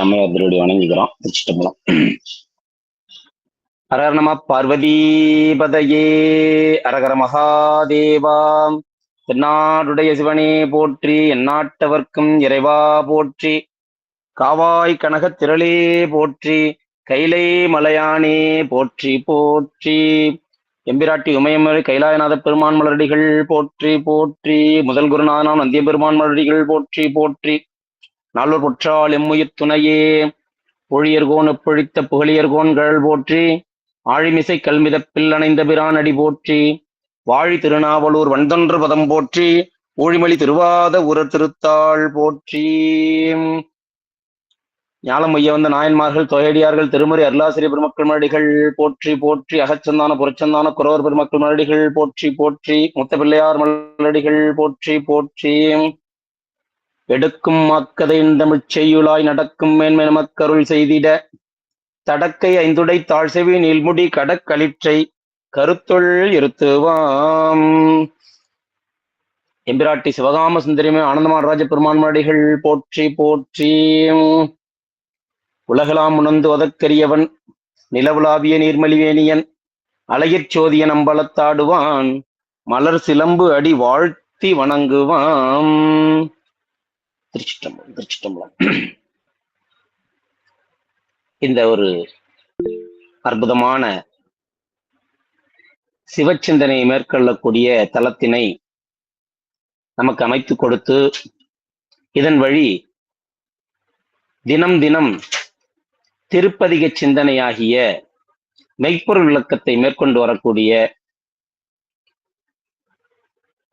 அம்மையார் திருவடி வணங்கிக்கிறோம். திருச்சிட்டம்பலம். ஹரஹர நம பார்வதீபதையே அரகர மகாதேவாம். தென்னாடுடைய சிவனே போற்றி, எந்நாட்டவர்க்கும் இறைவா போற்றி, காவாய் கனகத் திரளே போற்றி, கைலை மலையானே போற்றி போற்றி. எம்பிராட்டி உமையமலை கைலாயநாத பெருமான் மலரடிகள் போற்றி போற்றி. முதல் குருநாதனாம் நந்திய பெருமான் மலரடிகள் போற்றி போற்றி. நால்வர் பொற்றால் எம்முயிர் துணையே பொழியர்கோன் எப்பொழித்த புகழியர்கோன்கள் போற்றி. ஆழிமிசை கல்மிதப்பில் அணைந்த பிரான் அடி போற்றி. வாழி திருநாவலூர் வண்தொன்று பதம் போற்றி. ஊழிமொழி திருவாத உர திருத்தாள் போற்றி. ஞாலம் மைய வந்த நாயன்மார்கள் தொகையடியார்கள் திருமறை அருளாசிரிய பெருமக்கள் மலடிகள் போற்றி போற்றி. அகச்சந்தான புறச்சந்தான குறவர் பெருமக்கள் மலடிகள் போற்றி போற்றி. முத்த பிள்ளையார் மலடிகள் போற்றி போற்றி. எடுக்கும் மக்கதை தமிழ்ச் செய்யுளாய் நடக்கும் மேன்மை நமக்கருள் செய்திட, தடக்கை ஐந்துடை தாழ்செவி நீள்முடி கடக்களிற்றை கருத்துள் இருத்துவாம். எம்பிராட்டி சிவகாம சுந்தரிமே ஆனந்தமாராஜ பெருமான் மலடிகள் போற்றி போற்றி. உலகலாம் உணர்ந்து வதற்கரியவன் நிலவுலாவிய நீர்மலிவேணியன் அழகிற் சோதியன் அம்பலத்தாடுவான் மலர் சிலம்பு அடி வாழ்த்தி வணங்குவான். திருச்சிட்டம்பலம் திருச்சிட்டம்பலம். இந்த ஒரு அற்புதமான சிவச்சிந்தனை மேற்கொள்ளக்கூடிய தளத்தினை நமக்கு அமைத்து கொடுத்து, இதன் வழி தினம் தினம் திருப்பதிக சிந்தனையாகிய மெய்ப்பொருள் விளக்கத்தை மேற்கொண்டு வரக்கூடிய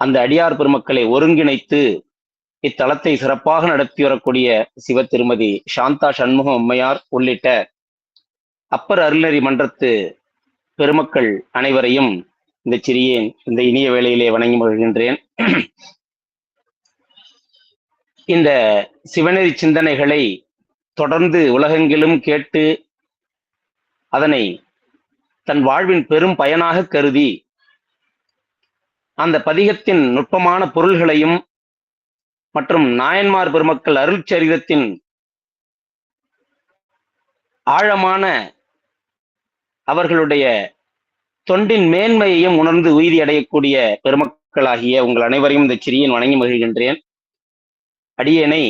அந்த அடியார் பெருமக்களை ஒருங்கிணைத்து இத்தலத்தை சிறப்பாக நடத்தி வரக்கூடிய சிவ திருமதி சாந்தா சண்முகம் அம்மையார் உள்ளிட்ட அப்பர் அருள்நெறி மன்றத்து பெருமக்கள் அனைவரையும் இந்த இனிய வேளையிலே வணங்கி மகிழ்கின்றேன். இந்த சிவநெறி சிந்தனைகளை தொடர்ந்து உலகெங்கிலும் கேட்டு அதனை தன் வாழ்வின் பெரும் பயனாக கருதி அந்த பதிகத்தின் நுட்பமான பொருள்களையும் மற்றும் நாயன்மார் பெருமக்கள் அருட்சரிதத்தின் ஆழமான அவர்களுடைய தொண்டின் மேன்மையையும் உணர்ந்து உய்தி அடையக்கூடிய பெருமக்களாகிய உங்கள் அனைவரையும் இந்த சிறியன் வணங்கி மகிழ்கின்றேன். அடியேனை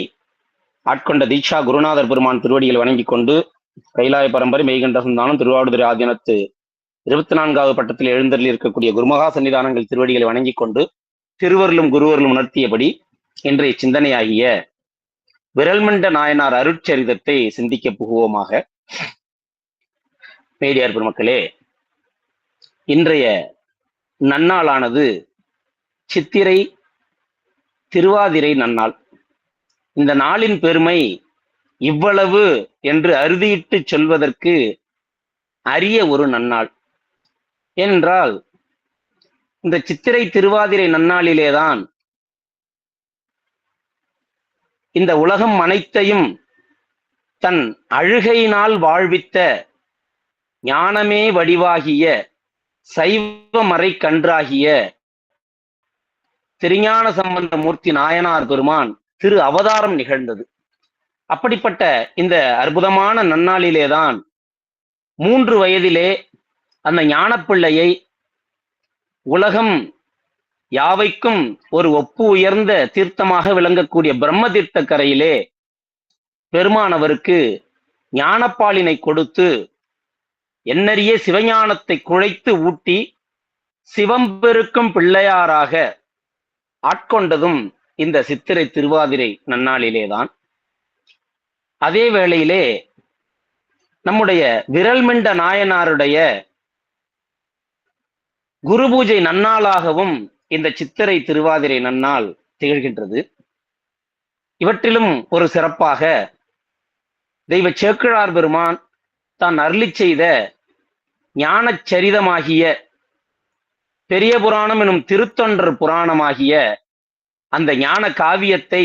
ஆட்கொண்ட தீட்சா குருநாதர் பெருமான் திருவடியில் வணங்கி கொண்டு, கைலாய பரம்பரை மெய்கண்ட சந்தானம் திருவாவடுதுறை ஆதீனத்து 24வது பட்டத்தில் எழுந்தருளி இருக்கக்கூடிய குருமகா சன்னிதானங்கள் திருவடிகளை வணங்கி கொண்டு, திருவருளும் குருவருளும் உணர்த்தியபடி இன்றைய சிந்தனையாகிய விரல்மண்ட நாயனார் அருட்சரிதத்தை சிந்திக்க புகுவோமாக. மேடியார் பெருமக்களே, இன்றைய நன்னாளானது சித்திரை திருவாதிரை நன்னாள். இந்த நாளின் பெருமை இவ்வளவு என்று அறுதியிட்டு சொல்வதற்கு அரிய ஒரு நன்னாள். ஏனென்றால் இந்த சித்திரை திருவாதிரை நன்னாளிலேதான் இந்த உலகம் அனைத்தையும் தன் அழுகையினால் வாழ்வித்த ஞானமே வடிவாகிய சைவமறை கன்றாகிய திருஞான சம்பந்த மூர்த்தி நாயனார் பெருமான் திரு அவதாரம் நிகழ்ந்தது. அப்படிப்பட்ட இந்த அற்புதமான நன்னாளிலேதான் 3 வயதிலே அந்த ஞானப்பிள்ளையை உலகம் யாவைக்கும் ஒரு ஒப்பு உயர்ந்த தீர்த்தமாக விளங்கக்கூடிய பிரம்ம தீர்த்த கரையிலே பெருமானவருக்கு ஞானப்பாலினை கொடுத்து எண்ணறிய சிவஞானத்தை குழைத்து ஊட்டி சிவம்பெருக்கும் பிள்ளையாராக ஆட்கொண்டதும் இந்த சித்திரை திருவாதிரை நன்னாளிலேதான். அதே வேளையிலே நம்முடைய விரல்மிண்ட நாயனாருடைய குரு பூஜை நன்னாளாகவும் இந்த சித்திரை திருவாதிரை நன்னாள் திகழ்கின்றது. இவற்றிலும் ஒரு சிறப்பாக தெய்வ சேக்கிழார் பெருமான் தான் அருளி செய்த ஞான சரிதமாகிய பெரிய புராணம் எனும் திருத்தொண்டர் புராணமாகிய அந்த ஞான காவியத்தை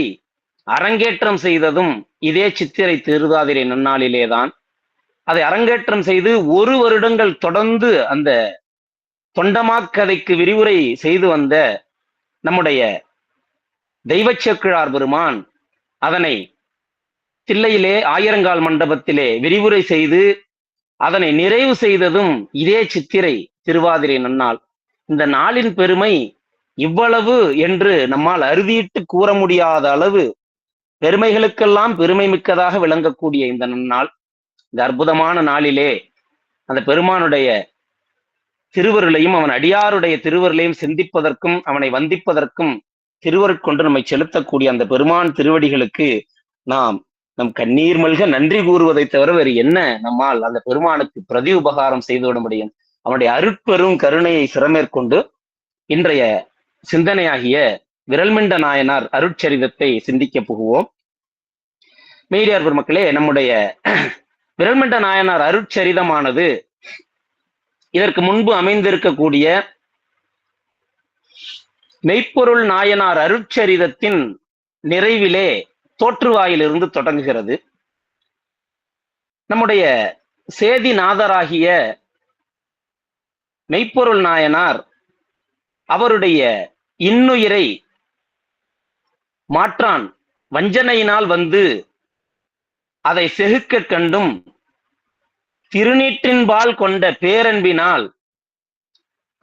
அரங்கேற்றம் செய்ததும் இதே சித்திரை திருவாதிரை நன்னாளிலேதான். அதை அரங்கேற்றம் செய்து 1 வருடங்கள் தொடர்ந்து அந்த தொண்டமாக்கதைக்கு விரிவுரை செய்து வந்த நம்முடைய தெய்வ சேக்கிழார் பெருமான் அதனை தில்லையிலே ஆயிரங்கால் மண்டபத்திலே விரிவுரை செய்து அதனை நிறைவு செய்ததும் இதே சித்திரை திருவாதிரை நன்னாள். இந்த நாளின் பெருமை இவ்வளவு என்று நம்மால் அறுதியிட்டு கூற முடியாத அளவு பெருமைகளுக்கெல்லாம் பெருமை மிக்கதாக விளங்கக்கூடிய இந்த நன்னாள், இந்த அற்புதமான நாளிலே அந்த பெருமானுடைய திருவருளையும் அவன் அடியாருடைய திருவருளையும் சிந்திப்பதற்கும் அவனை வந்திப்பதற்கும் திருவருட்கொண்டு நம்மை செலுத்தக்கூடிய அந்த பெருமான் திருவடிகளுக்கு நாம் நம் கண்ணீர் மல்க நன்றி கூறுவதை தவிர வேறு என்ன நம்மால் அந்த பெருமானுக்கு பிரதி உபகாரம் செய்துவிட முடியும்? அவனுடைய அருட்பெரும் கருணையை சிறமேற்கொண்டு இன்றைய சிந்தனையாகிய விரல்மிண்ட நாயனார் அருட்சரிதத்தை சிந்திக்க புகுவோம். மெய்டியார் பெருமக்களே, நம்முடைய விரல்மிண்ட நாயனார் அருட்சரிதமானது இதற்கு முன்பு அமைந்திருக்கக்கூடிய மெய்ப்பொருள் நாயனார் அருட்சரிதத்தின் நிறைவிலே தோற்றுவாயிலிருந்து தொடங்குகிறது. நம்முடைய சேதிநாதராகிய மெய்ப்பொருள் நாயனார் அவருடைய இன்னுயிரை மாற்றான் வஞ்சனையினால் வந்து அதை செகுக்க கண்டும் திருநீற்றின்பால் கொண்ட பேரன்பினால்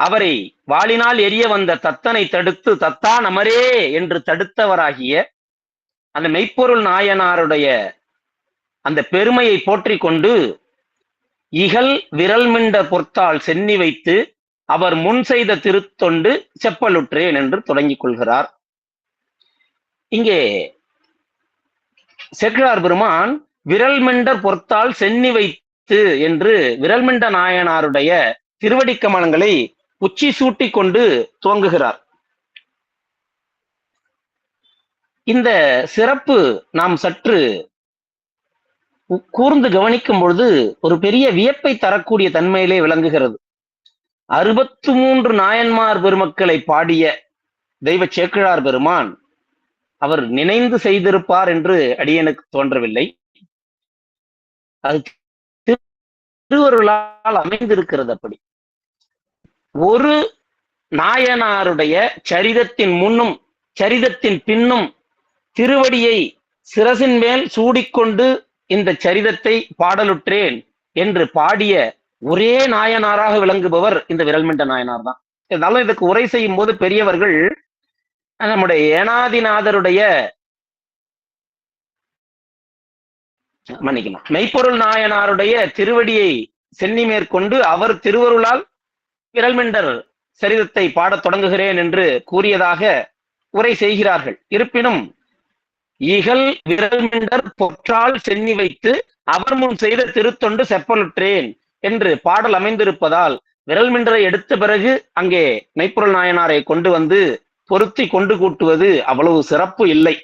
அவரை வாளினால் எரிய வந்த தத்தனை தடுத்து தத்தான் அமரே என்று தடுத்தவராகிய அந்த மெய்ப்பொருள் நாயனாருடைய அந்த பெருமையை போற்றி கொண்டு இகல் விரல்மிண்ட பொற்றால் சென்னி வைத்து அவர் முன் செய்த திருத்தொண்டு செப்பலுற்றேன் என்று தொடங்கிக் கொள்கிறார். இங்கே சேக்கிழார் பெருமான் விரல்மிண்டர் பொற்றால் சென்னி வைத்து என்று விரல்மிண்ட நாயனாருடைய திருவடி கமலங்களை உச்சி சூட்டி கொண்டு துவங்குகிறார். இந்த சிறப்பு நாம் சற்று கூர்ந்து கவனிக்கும் பொழுது ஒரு பெரிய வியப்பை தரக்கூடிய தன்மையிலே விளங்குகிறது. 63 நாயன்மார் பெருமக்களை பாடிய தெய்வ சேக்கிழார் பெருமான் அவர் நினைந்து செய்திருப்பார் என்று அடியனுக்கு தோன்றவில்லை. அது திருவருளால் அமைந்திருக்கிறது. அப்படி ஒரு நாயனாருடைய சரிதத்தின் முன்னும் சரிதத்தின் பின்னும் திருவடியை சிரசின் மேல் சூடிக்கொண்டு இந்த சரிதத்தை பாடலுற்றேன் என்று பாடிய ஒரே நாயனாராக விளங்குபவர் இந்த விரல்மிண்ட நாயனார் தான். இருந்தாலும் இதுக்கு உரை செய்யும் போது பெரியவர்கள் நம்முடைய ஏனாதிநாதருடைய மன்னிக்கலாம் மெய்ப்பொருள் நாயனாருடைய திருவடியை சென்னி மேற்கொண்டு அவர் திருவருளால் விரல்மிண்டர் சரிதத்தை பாடத் தொடங்குகிறேன் என்று கூறியதாக உரை செய்கிறார்கள். இருப்பினும் இகல் விரல்மிண்டர் பொற்றால் சென்னி வைத்து அவர் முன் செய்த திருத்தொண்டு செப்பலுற்றேன் என்று பாடல் அமைந்திருப்பதால் விரல்மிண்டரை எடுத்த பிறகு அங்கே மெய்ப்பொருள் நாயனாரை கொண்டு வந்து பொருத்தி கொண்டு கூட்டுவது அவ்வளவு சிறப்பு இல்லை.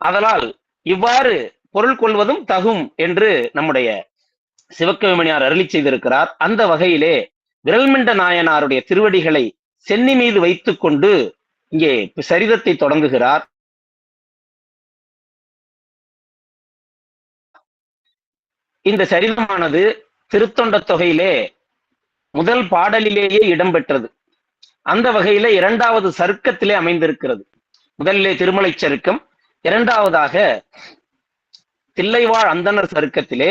அதனால் இவ்வாறு பொருள் கொள்வதும் தகும் என்று நம்முடைய சிவக்கவிமணியார் அருளி செய்திருக்கிறார். அந்த வகையிலே விரல்மிண்ட நாயனாருடைய திருவடிகளை சென்னி மீது வைத்துக் கொண்டு இங்கே சரிதத்தை தொடங்குகிறார். இந்த சரிதமானது திருத்தொண்ட தொகையிலே முதல் பாடலிலேயே இடம்பெற்றது. அந்த வகையில இரண்டாவது சருக்கத்திலே அமைந்திருக்கிறது. முதலிலே திருமலை சருக்கம், இரண்டாவதாக தில்லைவாழ் அந்தனர் சருக்கத்திலே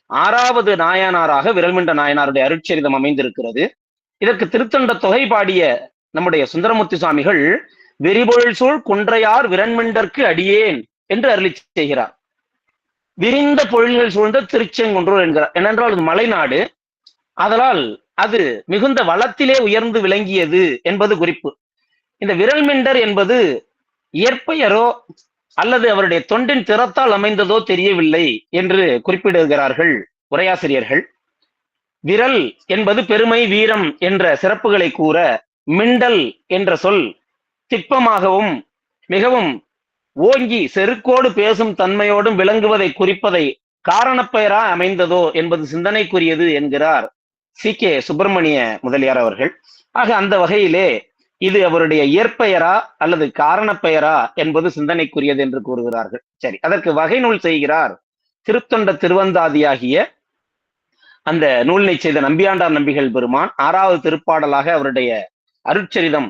6வது நாயனாராக விரல்மிண்ட நாயனாருடைய அருட்சரிதம் அமைந்திருக்கிறது. இதற்கு திருத்தொண்ட தொகை பாடிய நம்முடைய சுந்தரமூர்த்தி சுவாமிகள் விரிபொழில் சூழ் குன்றையார் விரண்மிண்டற்கு அடியேன் என்று அருளி செய்கிறார். விரிந்த பொழில்கள் சூழ்ந்த திருச்செங்குன்றூர் என்கிறார். ஏனென்றால் அது மலைநாடு, அதனால் அது மிகுந்த வளத்திலே உயர்ந்து விளங்கியது என்பது குறிப்பு. இந்த விரல்மிண்டர் என்பது இயற்பெயரோ அல்லது அவருடைய தொண்டின் திறத்தால் அமைந்ததோ தெரியவில்லை என்று குறிப்பிடுகிறார்கள் உரையாசிரியர்கள். விரல் என்பது பெருமை வீரம் என்ற சிறப்புகளை கூற, மிண்டல் என்ற சொல் திட்பமாகவும் மிகவும் ஓங்கி செருக்கோடு பேசும் தன்மையோடும் விளங்குவதை குறிப்பதை காரணப்பெயரா அமைந்ததோ என்பது சிந்தனைக்குரியது என்கிறார் சி.கே. சுப்பிரமணிய முதலியார் அவர்கள். ஆக அந்த வகையிலே இது அவருடைய இயற்பெயரா அல்லது காரணப்பெயரா என்பது சிந்தனைக்குரியது என்று கூறுகிறார்கள். சரி, அதற்கு வகை நூல் செய்கிறார் திருத்தொண்ட திருவந்தாதியாகிய அந்த நூலினை செய்த நம்பியாண்டார் நம்பிகள் பெருமான். 6வது திருப்பாடலாக அவருடைய அருட்சரிதம்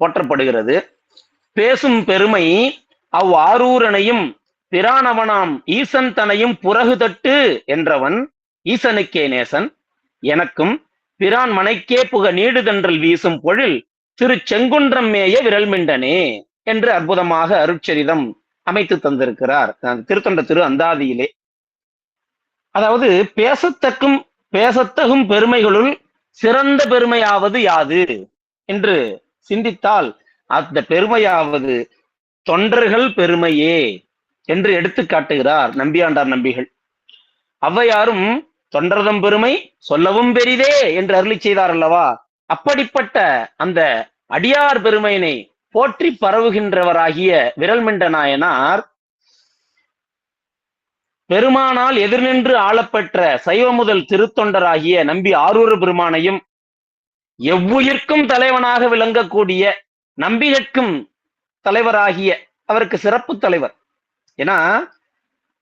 போற்றப்படுகிறது. பேசும் பெருமை அவ் ஆரூரனையும் பிரானவனாம் ஈசன் தனையும் புறகு தட்டு என்றவன் ஈசனுக்கே நேசன், எனக்கும் பிரான் மனைக்கே புக நீடுதன்றல் வீசும் பொழில் திரு செங்குன்றம் மேய விரல்மிண்டனே என்று அற்புதமாக அருட்சரிதம் அமைத்து தந்திருக்கிறார் திருத்தொண்ட திரு அந்தாதியிலே. அதாவது பேசத்தகும் பெருமைகளுள் சிறந்த பெருமையாவது யாது என்று சிந்தித்தால் அந்த பெருமையாவது தொண்டர்கள் பெருமையே என்று எடுத்து காட்டுகிறார் நம்பியாண்டார் நம்பிகள். ஔவையாரும் தொண்டர்தம் பெருமை சொல்லவும் பெரிதே என்று அருளி செய்தார் அல்லவா. அப்படிப்பட்ட அந்த அடியார் பெருமையினை போற்றி பரவுகின்றவராகிய விரல்மிண்ட நாயனார் பெருமானால் எதிர்நின்று ஆளப்பெற்ற சைவ முதல் திருத்தொண்டராகிய நம்பி ஆரூர பெருமானையும் எவ்வுயிர்க்கும் தலைவனாக விளங்கக்கூடிய நம்பிகட்கும் தலைவராகிய அவருக்கு சிறப்பு தலைவர். ஏன்னா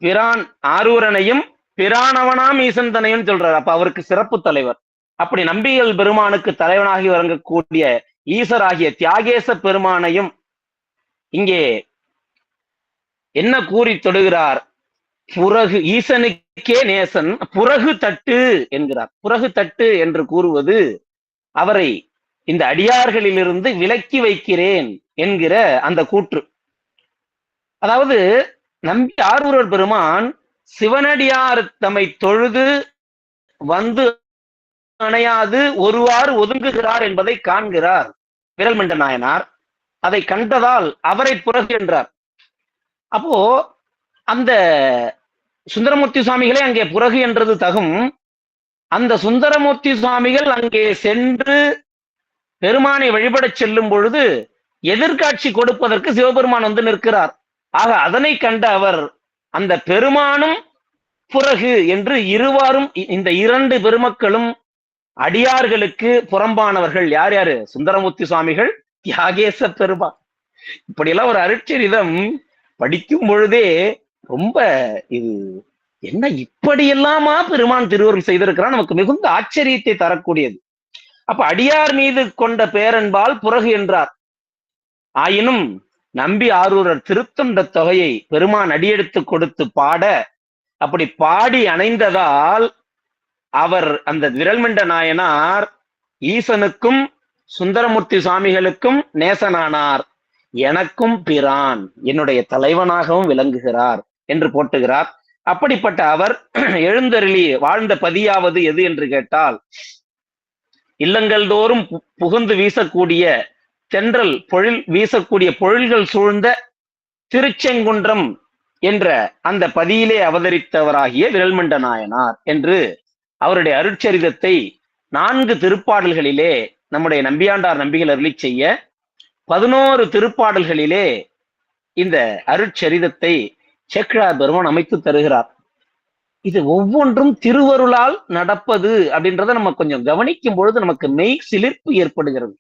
பிரான் ஆரூரனையும் பிரானவனாம் ஈசன் தனையும் சொல்றார். அப்ப அவருக்கு சிறப்பு தலைவர். அப்படி நம்பிகள் பெருமானுக்கு தலைவனாகி வழங்கக்கூடிய ஈசராகிய தியாகேச பெருமானையும் இங்கே என்ன கூறி தொடுகிறார்? புறகு ஈசனுக்கே நேசன் புறகு தட்டு என்கிறார். புறகு தட்டு என்று கூறுவது அவரை இந்த அடியார்களிலிருந்து விலக்கி வைக்கிறேன் என்கிற அந்த கூற்று. அதாவது நம்பி ஆரூரர் பெருமான் சிவனடியார் தம்மை தொழுது வந்து அணையாது ஒருவாறு ஒதுங்குகிறார் என்பதை காண்கிறார் விரல்மிண்ட நாயனார். அதை கண்டதால் அவரை புறகு என்றார். அப்போ அந்த சுந்தரமூர்த்தி சுவாமிகளே அங்கே புறகு என்றது தகும். அந்த சுந்தரமூர்த்தி சுவாமிகள் அங்கே சென்று பெருமானை வழிபடச் செல்லும் பொழுது எதிர்காட்சி கொடுப்பதற்கு சிவபெருமான் வந்து நிற்கிறார். ஆக அதனை கண்ட அவர் அந்த பெருமானும் புறகு என்று இருவாரும், இந்த இரண்டு பெருமக்களும் அடியார்களுக்கு புறம்பானவர்கள். யார் யாரு? சுந்தரமூர்த்தி சுவாமிகள், தியாகேச பெருமான். இப்படியெல்லாம் ஒரு அருட்சரிதம் படிக்கும் பொழுதே ரொம்ப இது என்ன இப்படியெல்லாமா பெருமான் திருவருள் செய்திருக்கிறான், நமக்கு மிகுந்த ஆச்சரியத்தை தரக்கூடியது. அப்ப அடியார் மீது கொண்ட பேரன்பால் புறகு என்றார். ஆயினும் நம்பி ஆரூரர் திருத்தொண்ட தொகையை பெருமான் அடியெடுத்து கொடுத்து பாட, அப்படி பாடி அணைந்ததால் அவர் அந்த விரல்மிண்ட நாயனார் ஈசனுக்கும் சுந்தரமூர்த்தி சுவாமிகளுக்கும் நேசனானார், எனக்கும் பிரான் என்னுடைய தலைவனாகவும் விளங்குகிறார் என்று போட்டுகிறார். அப்படிப்பட்ட அவர் எழுந்தருளி வாழ்ந்த பதியாவது எது என்று கேட்டால், இல்லங்கள் தோறும் புகுந்து வீசக்கூடிய தென்றல் பொழில் வீசக்கூடிய பொழில்கள் சூழ்ந்த திருச்செங்குன்றம் என்ற அந்த பதியிலே அவதரித்தவராகிய விரல்மிண்ட நாயனார் என்று அவருடைய அருட்சரிதத்தை 4 திருப்பாடல்களிலே நம்முடைய நம்பியாண்டார் நம்பிகள் அருளி செய்ய 11 திருப்பாடல்களிலே இந்த அருட்சரிதத்தை சேக்கிழார் பெருமான் அமைத்து தருகிறார். இது ஒவ்வொன்றும் திருவருளால் நடப்பது அப்படின்றத நம்ம கொஞ்சம் கவனிக்கும் பொழுது நமக்கு மெய் சிலிர்ப்பு ஏற்படுகிறது.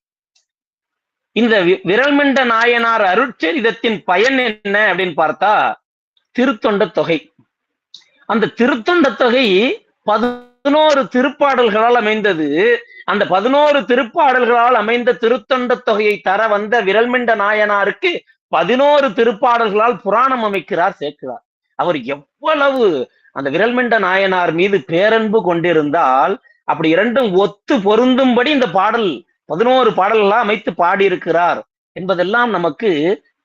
இந்த விரல்மிண்ட நாயனார் அருட்சரிதத்தின் பயன் என்ன அப்படின்னு பார்த்தா திருத்தொண்ட தொகை. அந்த திருத்தொண்ட தொகை 11 திருப்பாடல்களால் அமைந்தது. அந்த 11 திருப்பாடல்களால் அமைந்த திருத்தொண்ட தொகையை தர வந்த விரல்மிண்ட நாயனாருக்கு 11 திருப்பாடல்களால் புராணம் அமைக்கிறார் சேக்கிழார். அவர் எவ்வளவு அந்த விரல்மிண்ட நாயனார் மீது பேரன்பு கொண்டிருந்தால் அப்படி இரண்டும் ஒத்து பொருந்தும்படி இந்த பாடல் 11 பாடல்களா அமைத்து பாடியிருக்கிறார் என்பதெல்லாம் நமக்கு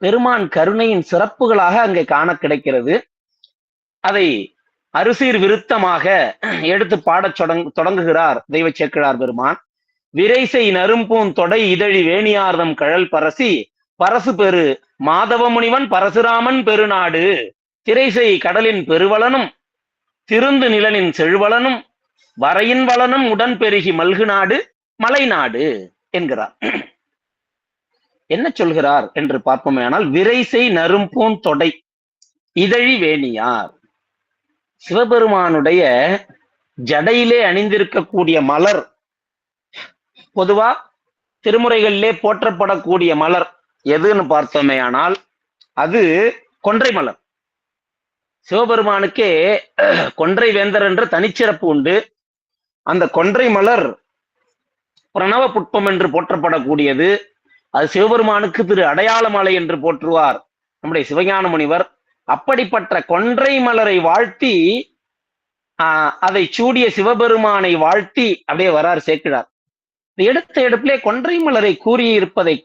பெருமான் கருணையின் சிறப்புகளாக அங்கே காண கிடைக்கிறது. அதை அறுசீர் விருத்தமாக எடுத்து பாடச் தொடங்குகிறார் தெய்வ சேக்கிழார் பெருமான். விரைசை நரும்பூன் தொடை இதழி வேணியார்தம் கழல் பரசி பரசு பெரு மாதவ முனிவன் பரசுராமன் பெருநாடு திரைசை கடலின் பெருவளனும் திருந்து நிலனின் செழுவளனும் வரையின் வளனும் உடன் பெருகி மல்கு நாடு மலைநாடு என்கிறார். என்ன சொல்கிறார் என்று பார்ப்போமேயானால், விரைசை நரும்பூன் தொடை இதழி வேணியார், சிவபெருமானுடைய ஜடையிலே அணிந்திருக்கக்கூடிய மலர், பொதுவா திருமுறைகளிலே போற்றப்படக்கூடிய மலர் எதுன்னு பார்த்தோமேயானால் அது கொன்றை மலர். சிவபெருமானுக்கே கொன்றை வேந்தர் என்ற தனிச்சிறப்பு உண்டு. அந்த கொன்றை மலர் பிரணவ புட்பம் என்று போற்றப்படக்கூடியது. அது சிவபெருமானுக்கு திரு அடையாள மாலை என்று போற்றுவார் நம்முடைய சிவஞான முனிவர். அப்படிப்பட்ட கொன்றை மலரை வாழ்த்தி அதை சூடிய சிவபெருமானை வாழ்த்தி அப்படியே வரார் சேர்க்கிறார். எடுத்த எடுப்பிலே கொன்றை மலரை கூறியிருப்பதை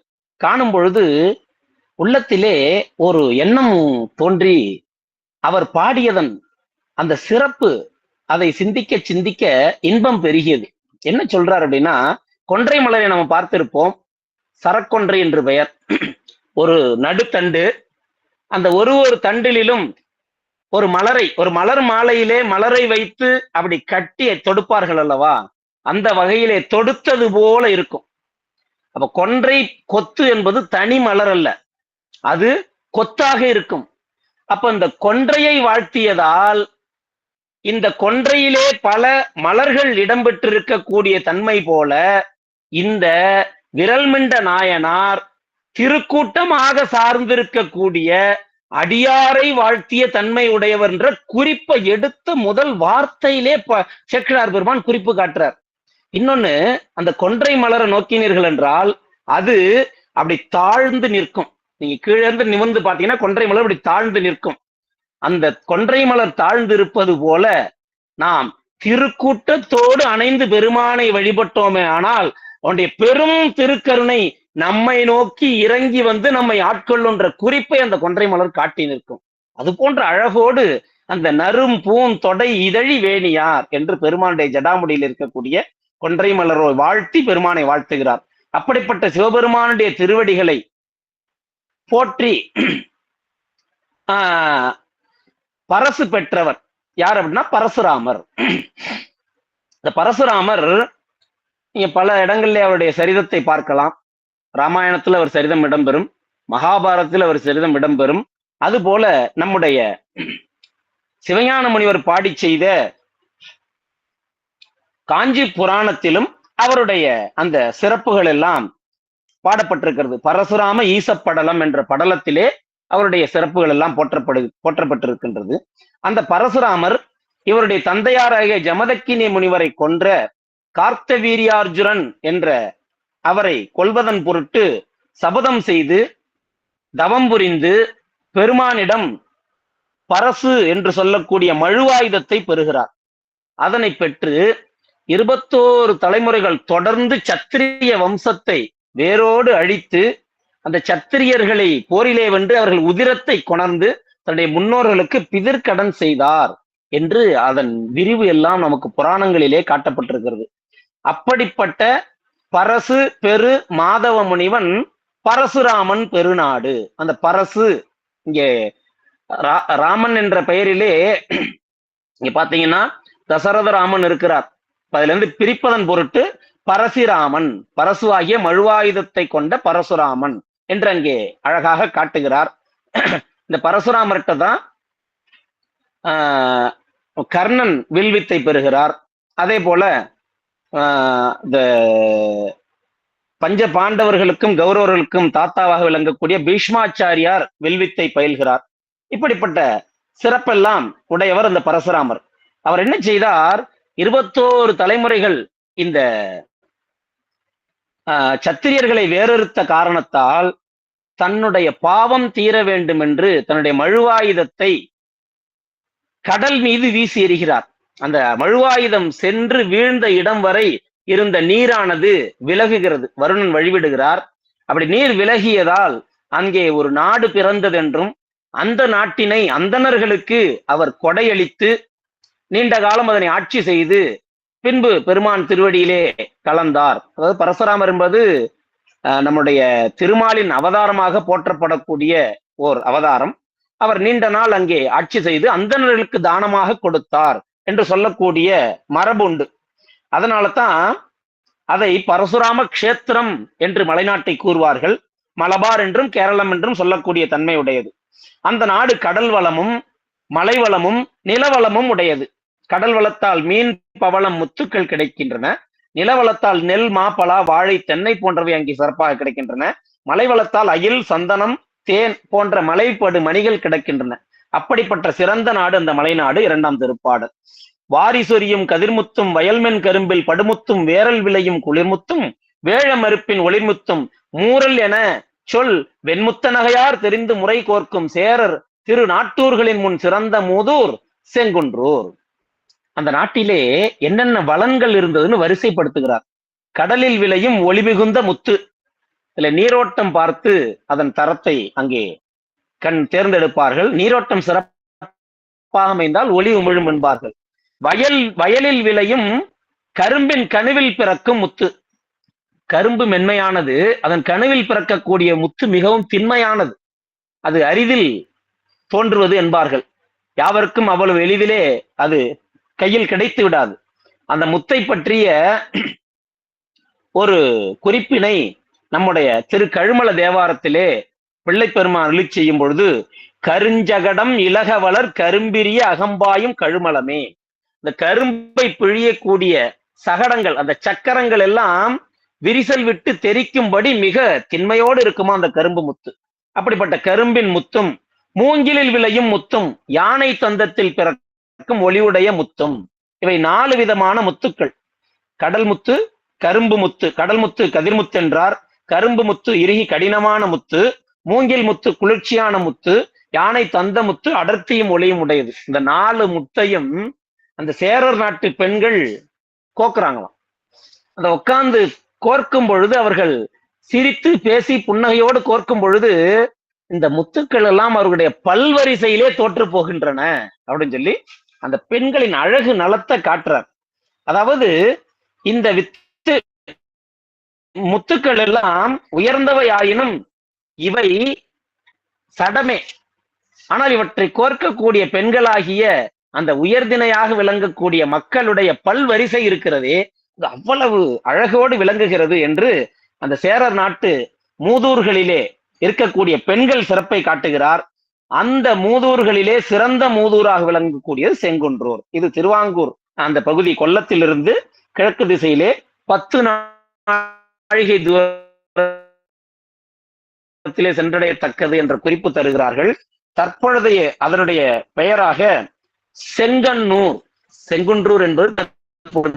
காணும் பொழுது உள்ளத்திலே ஒரு எண்ணம் தோன்றி அவர் பாடியதன் அந்த சிறப்பு அதை சிந்திக்க சிந்திக்க இன்பம் பெருகியது. என்ன சொல்றார் அப்படின்னா, கொன்றை மலரை நம்ம பார்த்திருப்போம், சரக்கொன்றை என்று பெயர். ஒரு நடுத்தண்டு, அந்த ஒரு தண்டிலும் ஒரு மலரை, ஒரு மலர் மாலையிலே மலரை வைத்து அப்படி கட்டி தொடுப்பார்கள் அல்லவா, அந்த வகையிலே தொடுத்தது போல இருக்கும். அப்ப கொன்றை கொத்து என்பது தனி மலர் அல்ல, அது கொத்தாக இருக்கும். அப்ப இந்த கொன்றையை வாழ்த்தியதால் இந்த கொன்றையிலே பல மலர்கள் இடம்பெற்றிருக்கக்கூடிய தன்மை போல இந்த விரல்மிண்ட நாயனார் திருக்கூட்டமாக சார்ந்திருக்கக்கூடிய அடியாரை வாழ்த்திய தன்மை உடையவர் என்ற குறிப்பை எடுத்த முதல் வார்த்தையிலே சேக்கிழார் பெருமான் குறிப்பு காட்டுறார். இன்னொன்னு, அந்த கொன்றை மலரை நோக்கினீர்கள் என்றால் அது அப்படி தாழ்ந்து நிற்கும். நீங்க கீழே இருந்து நிமிர்ந்து பாத்தீங்கன்னா கொன்றை மலர் அப்படி தாழ்ந்து நிற்கும். அந்த கொன்றை மலர் தாழ்ந்து இருப்பது போல நாம் திருக்கூட்டத்தோடு அணைந்து பெருமானை வழிபட்டோமே ஆனால் அவனுடைய பெரும் திருக்கருணை நம்மை நோக்கி இறங்கி வந்து நம்மை ஆட்கொள்ளுன்ற குறிப்பை அந்த கொன்றை மலர் காட்டி நிற்கும். அது போன்ற அழகோடு அந்த நரும் பூம் தொடை இதழி வேணியார் என்று பெருமானுடைய ஜடாமுடியில் இருக்கக்கூடிய கொன்றை மலரை வாழ்த்தி பெருமானை வாழ்த்துகிறார். அப்படிப்பட்ட சிவபெருமானுடைய திருவடிகளை போற்றி பரசு பெற்றவர் யார் அப்படின்னா பரசுராமர். இந்த பரசுராமர் நீங்க பல இடங்களிலே அவருடைய சரிதத்தை பார்க்கலாம். ராமாயணத்துல அவர் சரிதம் இடம்பெறும், மகாபாரதத்தில் அவர் சரிதம் இடம்பெறும். அதுபோல நம்முடைய சிவஞான முனிவர் பாடி செய்த காஞ்சி புராணத்திலும் அவருடைய அந்த சிறப்புகள் எல்லாம் பாடப்பட்டிருக்கிறது. பரசுராம ஈசப்படலம் என்ற படலத்திலே அவருடைய சிறப்புகள் எல்லாம் போற்றப்பட்டிருக்கின்றது. அந்த பரசுராமர் இவருடைய தந்தையாராகிய ஜமதக்கினி முனிவரை கொன்ற கார்த்தவீரியார்ஜுனன் என்ற அவரை கொல்வதன் பொருட்டு சபதம் செய்து தவம் புரிந்து பெருமானிடம் பரசு என்று சொல்லக்கூடிய மழுவாயுதத்தை பெறுகிறார். அதனை பெற்று 21 தலைமுறைகள் தொடர்ந்து சத்திரிய வம்சத்தை வேரோடு அழித்து அந்த சத்திரியர்களை போரிலே வென்று அவர்கள் உதிரத்தை கொணர்ந்து தன்னுடைய முன்னோர்களுக்கு பிதிர்கடன் செய்தார் என்று அதன் விரிவு எல்லாம் நமக்கு புராணங்களிலே காட்டப்பட்டிருக்கிறது. அப்படிப்பட்ட பரசு பெரு மாதவ முனிவன் பரசுராமன் பெருநாடு. அந்த பரசு இங்கே ராமன் என்ற பெயரிலே இங்க பாத்தீங்கன்னா தசரத ராமன் இருக்கிறார். அதுல இருந்து பிரிப்பதன் பொருட்டு பரசுராமன், பரசு ஆகிய மழுவாயுதத்தை கொண்ட பரசுராமன் என்று அங்கே அழகாக காட்டுகிறார். இந்த பரசுராமர்கிட்ட தான் கர்ணன் வில்வித்தை பெறுகிறார். அதே போல இந்த பஞ்ச பாண்டவர்களுக்கும் கௌரவர்களுக்கும் தாத்தாவாக விளங்கக்கூடிய பீஷ்மாச்சாரியார் வில்வித்தை பயில்கிறார். இப்படிப்பட்ட சிறப்பெல்லாம் உடையவர் இந்த பரசுராமர். அவர் என்ன செய்தார், 21 தலைமுறைகள் இந்த சத்திரியர்களை வேறறுத்த காரணத்தால் தன்னுடைய பாவம் தீர வேண்டும் என்று தன்னுடைய மழுவாயுதத்தை கடல் மீது வீசி எறிகிறார். அந்த மழுவாயுதம் சென்று வீழ்ந்த இடம் வரை இருந்த நீரானது விலகுகிறது, வருணன் வழிவிடுகிறார். அப்படி நீர் விலகியதால் அங்கே ஒரு நாடு பிறந்ததென்றும் அந்த நாட்டினை அந்தணர்களுக்கு அவர் கொடையளித்து நீண்ட காலம் அதனை ஆட்சி செய்து பின்பு பெருமான் திருவடியிலே கலந்தார். அதாவது பரசுராமர் என்பது நம்முடைய திருமாலின் அவதாரமாக போற்றப்படக்கூடிய ஓர் அவதாரம். அவர் நீண்ட நாள் அங்கே ஆட்சி செய்து அந்தணர்களுக்கு தானமாக கொடுத்தார் என்று சொல்லக்கூடிய மரபு உண்டு. அதனால தான் அதை பரசுராம கஷேத்திரம் என்று மலைநாட்டை கூறுவார்கள். மலபார் என்றும் கேரளம் என்றும் சொல்லக்கூடிய தன்மை உடையது. அந்த நாடு கடல் வளமும் மலை வளமும் நிலவளமும் உடையது. கடல் வளத்தால் மீன் பவளம் முத்துக்கள் கிடைக்கின்றன. நிலவளத்தால் நெல் மாப்பலா வாழை தென்னை போன்றவை அங்கே சிறப்பாக கிடைக்கின்றன. மலை வளத்தால் அயில் சந்தனம் தேன் போன்ற மலைப்படு மணிகள் கிடைக்கின்றன. அப்படிப்பட்ட சிறந்த நாடு அந்த மலைநாடு. 2ஆம் திருப்பாடல். வாரி சொரியும் கதிர்முத்தும் வயல்மென் கரும்பில் படுமுத்தும் வேரல் விளையும் குளிர்முத்தும் வேழ மறுப்பின் ஒளிர்முத்தும் மூரல் என சொல் வெண்முத்த நகையார் தெரிந்து முறை கோர்க்கும் சேரர் திரு நாட்டூர்களின் முன் சிறந்த மூதூர் செங்குன்றூர். அந்த நாட்டிலே என்னென்ன வளங்கள் இருந்ததுன்னு வரிசைப்படுத்துகிறார். கடலில் விளையும் ஒளி மிகுந்த முத்து, இதுல நீரோட்டம் பார்த்து அதன் தரத்தை அங்கே தேர்ந்தெடுப்பார்கள். நீரோட்டம் சிறப்பாக அமைந்தால் ஒளி உமிழும் என்பார்கள். வயலில் விளையும் கரும்பின் கணுவில் பிறக்கும் முத்து, கரும்பு மென்மையானது, அதன் கணுவில் பிறக்கக்கூடிய முத்து மிகவும் திண்மையானது, அது அரிதில் தோன்றுவது என்பார்கள். யாவருக்கும் அவ்வளவு எளிதிலே அது கையில் கிடைத்து விடாது. அந்த முத்தை பற்றிய ஒரு குறிப்பினை நம்முடைய திரு கழுமல தேவாரத்திலே பிள்ளை பெருமான் அருளி செய்யும் பொழுது, கருஞ்சகடம் இலகவளர் கரும்பிரிய அகம்பாயும் கழுமலமே. இந்த கரும்பை பிழியக்கூடிய சகடங்கள், அந்த சக்கரங்கள் எல்லாம் விரிசல் விட்டு தெரிக்கும்படி மிக திண்மையோடு இருக்குமா அந்த கரும்பு முத்து. அப்படிப்பட்ட கரும்பின் முத்தும், மூங்கிலில் விளையும் முத்தும், யானை தந்தத்தில் பிறக்கும் ஒளியுடைய முத்தும், இவை 4 விதமான முத்துக்கள். கடல் முத்து, கரும்பு முத்து, கடல் முத்து கதிர்முத்து என்றார், கரும்பு முத்து இறுகி கடினமான முத்து, மூங்கில் முத்து குளிர்ச்சியான முத்து, யானை தந்த முத்து அடர்த்தியும் ஒளியும் உடையது. இந்த 4 முத்தையும் அந்த சேரர் நாட்டு பெண்கள் கோக்குறாங்களாம். அந்த உட்கார்ந்து கோர்க்கும் பொழுது, அவர்கள் சிரித்து பேசி புன்னகையோடு கோர்க்கும் பொழுது, இந்த முத்துக்கள் எல்லாம் அவர்களுடைய பல்வரிசையிலே தோற்று போகின்றன அப்படின்னு சொல்லி அந்த பெண்களின் அழகு நலத்தை காட்டுறார். அதாவது இந்த வித்து முத்துக்கள் எல்லாம் உயர்ந்தவை ஆயினும் இவை சடமே. ஆனால் இவற்றை கோர்க்கக்கூடிய பெண்களாகிய அந்த உயர்தினையாக விளங்கக்கூடிய மக்களுடைய பல்வரிசை இருக்கிறதே, அவ்வளவு அழகோடு விளங்குகிறது என்று அந்த சேரர் நாட்டு மூதூர்களிலே இருக்கக்கூடிய பெண்கள் சிறப்பை காட்டுகிறார். அந்த மூதூர்களிலே சிறந்த மூதூராக விளங்கக்கூடியது செங்குன்றூர். இது திருவாங்கூர் அந்த பகுதி, கொல்லத்திலிருந்து கிழக்கு திசையிலே 10 நாழிகை தூரத்திலே சென்றடையத்தக்கது என்ற குறிப்பு தருகிறார்கள். தற்பொழுதைய அதனுடைய பெயராக செங்கன்னூர், செங்குன்றூர் என்பது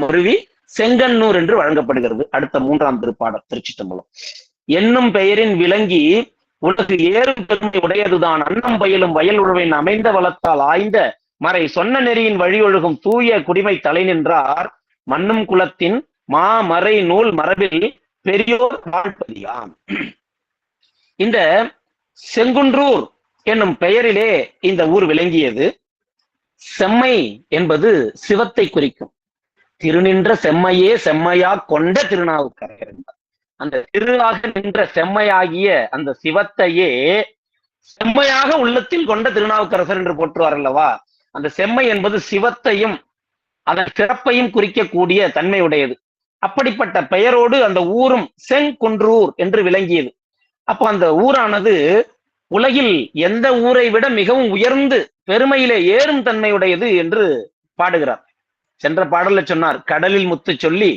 மருவி செங்கன்னூர் என்று வழங்கப்படுகிறது. அடுத்த 3ஆம் திருப்பாடல் திருச்சிற்றம்பலம். என்னும் பெயரின் விளங்கி உலகு ஏறு பெருமை உடையதுதான், அன்னம் பயிலும் வயல் உழவின் அமைந்த வளத்தால் ஆய்ந்த மறை சொன்ன நெறியின் வழி ஒழுகும் தூய குடிமை தலை நின்றார், மண்ணும் குலத்தின் மறை நூல் மரபில் பெரியோர் வாழ்ப்பதியாம். இந்த செங்குன்றூர் என்னும் பெயரிலே இந்த ஊர் விளங்கியது. செம்மை என்பது சிவத்தை குறிக்கும். திருநின்ற செம்மையே செம்மையா கொண்ட திருநாவுக்கரசர் என்பார். அந்த திருவாக நின்ற செம்மையாகிய அந்த சிவத்தையே செம்மையாக உள்ளத்தில் கொண்ட திருநாவுக்கரசர் என்று போற்றுவார் அல்லவா. அந்த செம்மை என்பது சிவத்தையும் அதன் சிறப்பையும் குறிக்கக்கூடிய தன்மை உடையது. அப்படிப்பட்ட பெயரோடு அந்த ஊரும் செங்குன்றூர் என்று விளங்கியது. அப்போ அந்த ஊரானது உலகில் எந்த ஊரை விட மிகவும் உயர்ந்து பெருமையிலே ஏறும் தன்மையுடையது என்று பாடுகிறார். சென்ற பாடல்ல சொன்னார், கடலில் முத்து சொல்லி,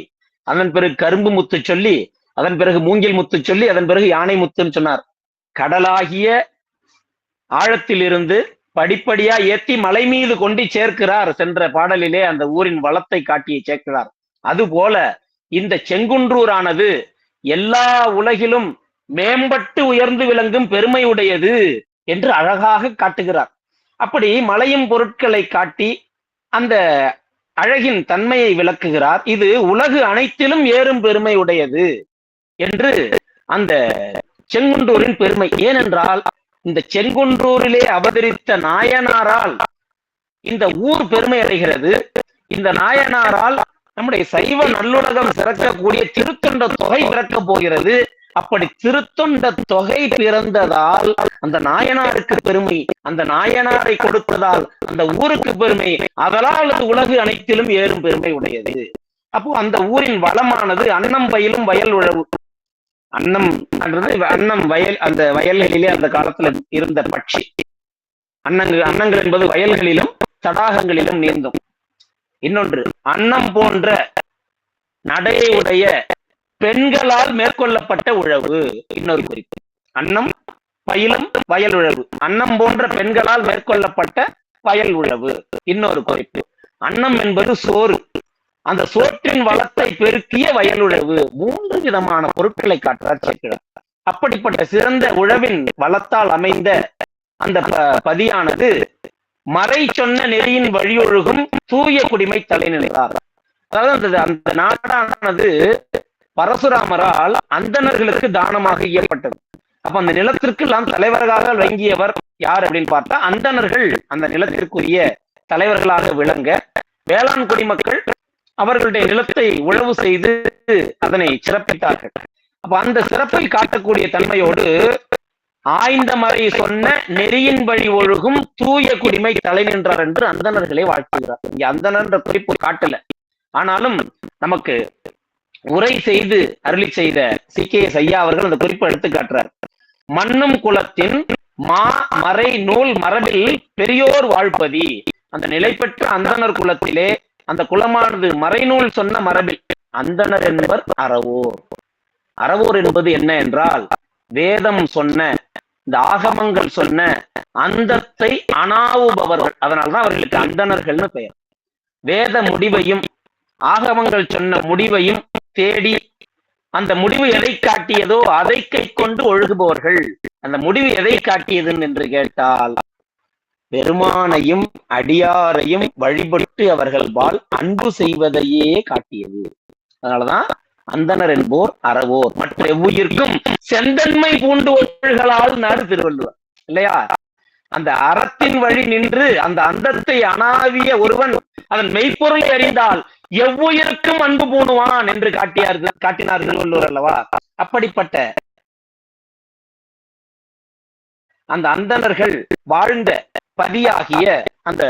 அதன் பிறகு கரும்பு முத்து சொல்லி, அதன் பிறகு மூங்கில் முத்து சொல்லி, அதன் பிறகு யானை முத்துன்னு சொன்னார். கடலாகிய ஆழத்திலிருந்து படிப்படியா ஏத்தி மலை மீது கொண்டு சேர்க்கிறார். சென்ற பாடலிலே அந்த ஊரின் வளத்தை காட்டிய சேர்க்கிறார். அதுபோல இந்த செங்குன்றூரானது எல்லா உலகிலும் மேம்பட்டு உயர்ந்து விளங்கும் பெருமையுடையது என்று அழகாக காட்டுகிறார். அப்படி மலையும் பொருட்களை காட்டி அந்த அழகின் தன்மையை விளக்குகிறார். இது உலகு அனைத்திலும் ஏறும் பெருமை உடையது என்று அந்த செங்குன்றூரின் பெருமை. ஏனென்றால் இந்த செங்குன்றூரிலே அவதரித்த நாயனாரால் இந்த ஊர் பெருமை அடைகிறது. இந்த நாயனாரால் நம்முடைய சைவ நல்லுலகம் சிறக்கக்கூடிய திருத்தொண்ட தொகை பிறக்க போகிறது. அப்படி திருத்தொண்ட தொகை பிறந்ததால் அந்த நாயனாருக்கு பெருமை, அந்த நாயனாரை கொடுத்ததால் அந்த ஊருக்கு பெருமை, அதனால் அது உலகு அனைத்திலும் ஏறும் பெருமை உடையது. அப்போ அந்த ஊரின் வளமானது அன்னம் பயிலும் வயல் உழவு. அன்னம் வயல், அந்த வயல்களிலே அந்த காலத்துல இருந்த பட்சி. அன்னங்கள் என்பது வயல்களிலும் தடாகங்களிலும் நீந்தும். இன்னொன்று, அன்னம் போன்ற நடையை உடைய பெண்களால் மேற்கொள்ளப்பட்ட உழவு. இன்னொரு குறிப்பு, அன்னம் பயிலும் வயல் உழவு, அன்னம் போன்ற பெண்களால் மேற்கொள்ளப்பட்ட வயல் உழவு. இன்னொரு குறிப்பு, அன்னம் என்பது சோறு, அந்த சோற்றின் வளத்தை பெருக்கிய வயல் உழவு. 3 விதமான பொருட்களை காட்டுறார் சேர்க்கிறார். அப்படிப்பட்ட சிறந்த உழவின் வளத்தால் அமைந்த அந்த பதியானது மறை சொன்ன நெறியின் வழியொழுகும் தூய குடிமை தலை நின்றார். அதாவது அந்த நாடானது பரசுராமரால் அந்தணர்களுக்கு தானமாக இயற்பட்டது. அப்ப அந்த நிலத்திற்கு எல்லாம் தலைவர்களாக விளங்கியவர் யார் அப்படின்னு பார்த்தா அந்தணர்கள் அந்த நிலத்திற்குரிய தலைவர்களாக விளங்க வேளாண் குடிமக்கள் அவர்களுடைய நிலத்தை உழவு செய்து அதனை சிறப்பித்தார்கள். அப்ப அந்த சிறப்பை காட்டக்கூடிய தன்மையோடு ஆய்ந்த மறை சொன்ன நெறியின் வழி ஒழுகும் தூய குடிமை தலை நின்றார் என்று அந்தணர்களை வாழ்த்துகிறார். இங்க அந்தணர் குறிப்பு காட்டல, ஆனாலும் நமக்கு உரை செய்து அருளி செய்த CKS ஐயா அவர்கள் அந்த குறிப்பை எடுத்து காட்டுறார். மண்ணும் குலத்தின் மா மறை நூல் மரபில் பெரியோர் வாழ்ப்பதி. அந்த நிலை பெற்ற அந்தணர் குலத்திலே அந்த குலமானது மறைநூல் சொன்ன மரபில் அந்தணர் என்பவர் அறவோர். அறவோர் என்பது என்ன என்றால் வேதம் சொன்ன இந்த ஆகமங்கள் சொன்ன அந்தத்தை அனாவுபவர்கள். அதனால்தான் அவர்களுக்கு அந்தணர்கள்னு பெயர். வேத முடிவையும் ஆகமங்கள் சொன்ன முடிவையும் தேடி அந்த முடிவு எதை காட்டியதோ அதை கை கொண்டு ஒழுகுபவர்கள். அந்த முடிவு எதை காட்டியது என்று கேட்டால் பெருமானையும் அடியாரையும் வழிபட்டு அவர்கள் வாழ் அன்பு செய்வதையே காட்டியது. அதனாலதான் அந்தணர் என்போர் அறவோர். மற்ற எவ்வுயிர்க்கும் செந்தன்மை பூண்டு ஒழுகலால் நாடு திருவள்ளுவர் இல்லையா? அந்த அறத்தின் வழி நின்று அந்த அந்தத்தை அனாவிய ஒருவன் அதன் மெய்ப்பொருளை அறிந்தால் எவ்வுயிருக்கும் அன்பு பூணுவான் என்று காட்டினார் திருவள்ளுவர் அல்லவா? அப்படிப்பட்ட அந்த அந்தணர்கள் வாழ்ந்த பதியாகிய அந்த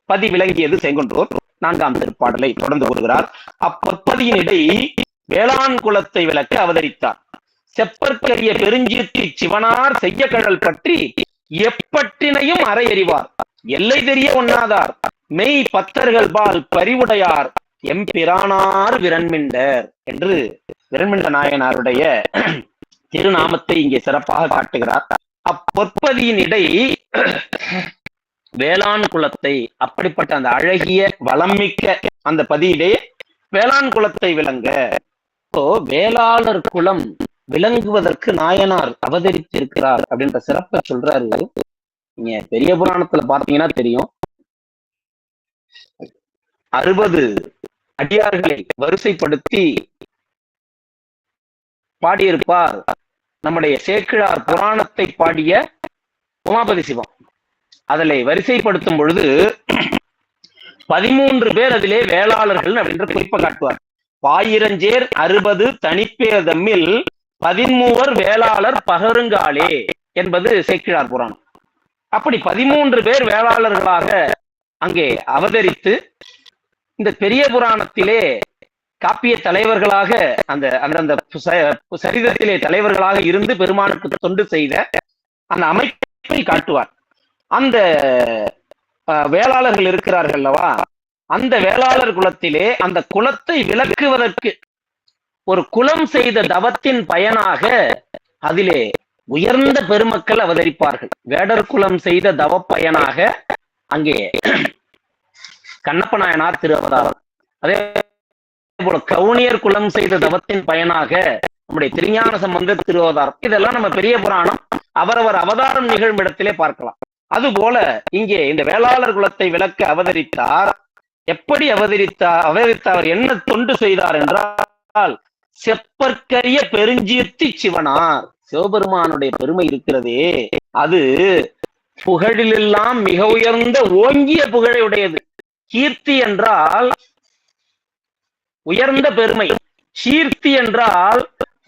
பதி விளங்கியது செங்குன்றோர் 4ஆம் திருப்பாடலை தொடர்ந்து கூறுகிறார். அப்பற்பதியினிடை வேளாண் குலத்தை விளக்க அவதரித்தார். செப்பற்கரிய பெருஞ்சீர்த்தி சிவனார் செய்ய கழல் பற்றி எப்பட்டினையும் அறை எறிவார். எல்லை தெரிய ஒண்ணாதார் மெய் பத்தர்கள் பால் பரிவுடையார் எம்பிரானார் விரண்மிண்டர் என்று விரண்மிண்ட நாயனாருடைய திருநாமத்தை இங்கே சிறப்பாக காட்டுகிறார். அப்பொற்பதியின் இடை வேளாண் குலத்தை, அப்படிப்பட்ட அந்த அழகிய வளமிக்க அந்த பதியிலே வேளாண் குலத்தை விளங்க, வேளாளர் குலம் விளங்குவதற்கு நாயனார் அவதரித்திருக்கிறார் அப்படின்ற சிறப்பை சொல்றாரு. நீங்க பெரிய புராணத்துல பாத்தீங்கன்னா தெரியும், 60 அடியார்களை வரிசைப்படுத்தி பாடியிருப்பார் நம்முடைய சேக்கிழார் புராணத்தை பாடிய உமாபதி சிவம். அதிலே வரிசைப்படுத்தும் பொழுது 13 பேர் அதிலே வேளாளர்கள் அப்படின்ற குறிப்பை காட்டுவார். பாயிரஞ்சேர் 60 தனிப்பேர் தம்மில் 13 வேளாளர் பகருங்காலே என்பது சேக்கிழார் புராணம். அப்படி 13 பேர் வேளாளர்களாக அங்கே அவதரித்து இந்த பெரிய புராணத்திலே காப்பிய தலைவர்களாக அந்த அந்த சரிதத்திலே தலைவர்களாக இருந்து பெருமானுக்கு தொண்டு செய்த அந்த அமைப்பை காட்டுவார். அந்த வேளாளர்கள் இருக்கிறார்கள் அல்லவா, அந்த வேளாளர் குலத்திலே அந்த குலத்தை விளக்குவதற்கு ஒரு குலம் செய்த தவத்தின் பயனாக அதிலே உயர்ந்த பெருமக்கள் அவதரிப்பார்கள். வேடர் குலம் செய்த தவ பயனாக அங்கே கண்ணப்ப நாயனார் திரு அவதாரம், அதே போல கவுனியர் குலம் செய்த தவத்தின் பயனாக நம்முடைய திருஞான சம்பந்தர் திரு அவதாரம். இதெல்லாம் நம்ம பெரிய புராணம் அவரவர் அவதாரம் நிகழும் இடத்திலே பார்க்கலாம். அதுபோல இங்கே இந்த வேளாளர் குலத்தை விளக்க அவதரித்தார். எப்படி அவதரித்தார் என்ன தொண்டு செய்தார் என்றால், செப்பற்கரிய பெருஞ்சீர்த்தி சிவனார். சிவபெருமானுடைய பெருமை இருக்கிறதே, அது புகழிலெல்லாம் மிக உயர்ந்த ஓங்கிய புகழை உடையது. கீர்த்தி என்றால் உயர்ந்த பெருமை, சீர்த்தி என்றால்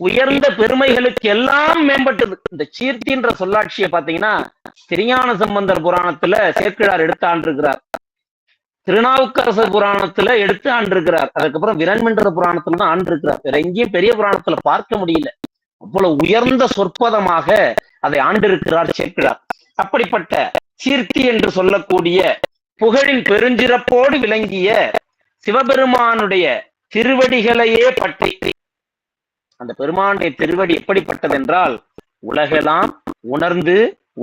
உயர்ந்த பெருமைகளுக்கு எல்லாம் மேம்பட்டது. இந்த சீர்த்தி என்ற சொல்லாட்சியை பாத்தீங்கன்னா திருஞான சம்பந்தர் புராணத்துல சேக்கிழார் எடுத்து ஆண்டிருக்கிறார், திருநாவுக்கரசர் புராணத்துல எடுத்து ஆண்டிருக்கிறார், அதுக்கப்புறம் விரண்மின்ற புராணத்துல தான் ஆண்டிருக்கிறார். வேற எங்கேயும் பெரிய புராணத்துல பார்க்க முடியல. அவ்வளவு உயர்ந்த சொற்பதமாக அதை ஆண்டிருக்கிறார் சேக்கிழார். அப்படிப்பட்ட சீர்த்தி என்று சொல்லக்கூடிய புகழின் பெருஞ்சிறப்போடு விளங்கிய சிவபெருமானுடைய திருவடிகளையே பற்றி, அந்த பெருமானுடைய திருவடி எப்படிப்பட்டது என்றால் உலகெல்லாம் உணர்ந்து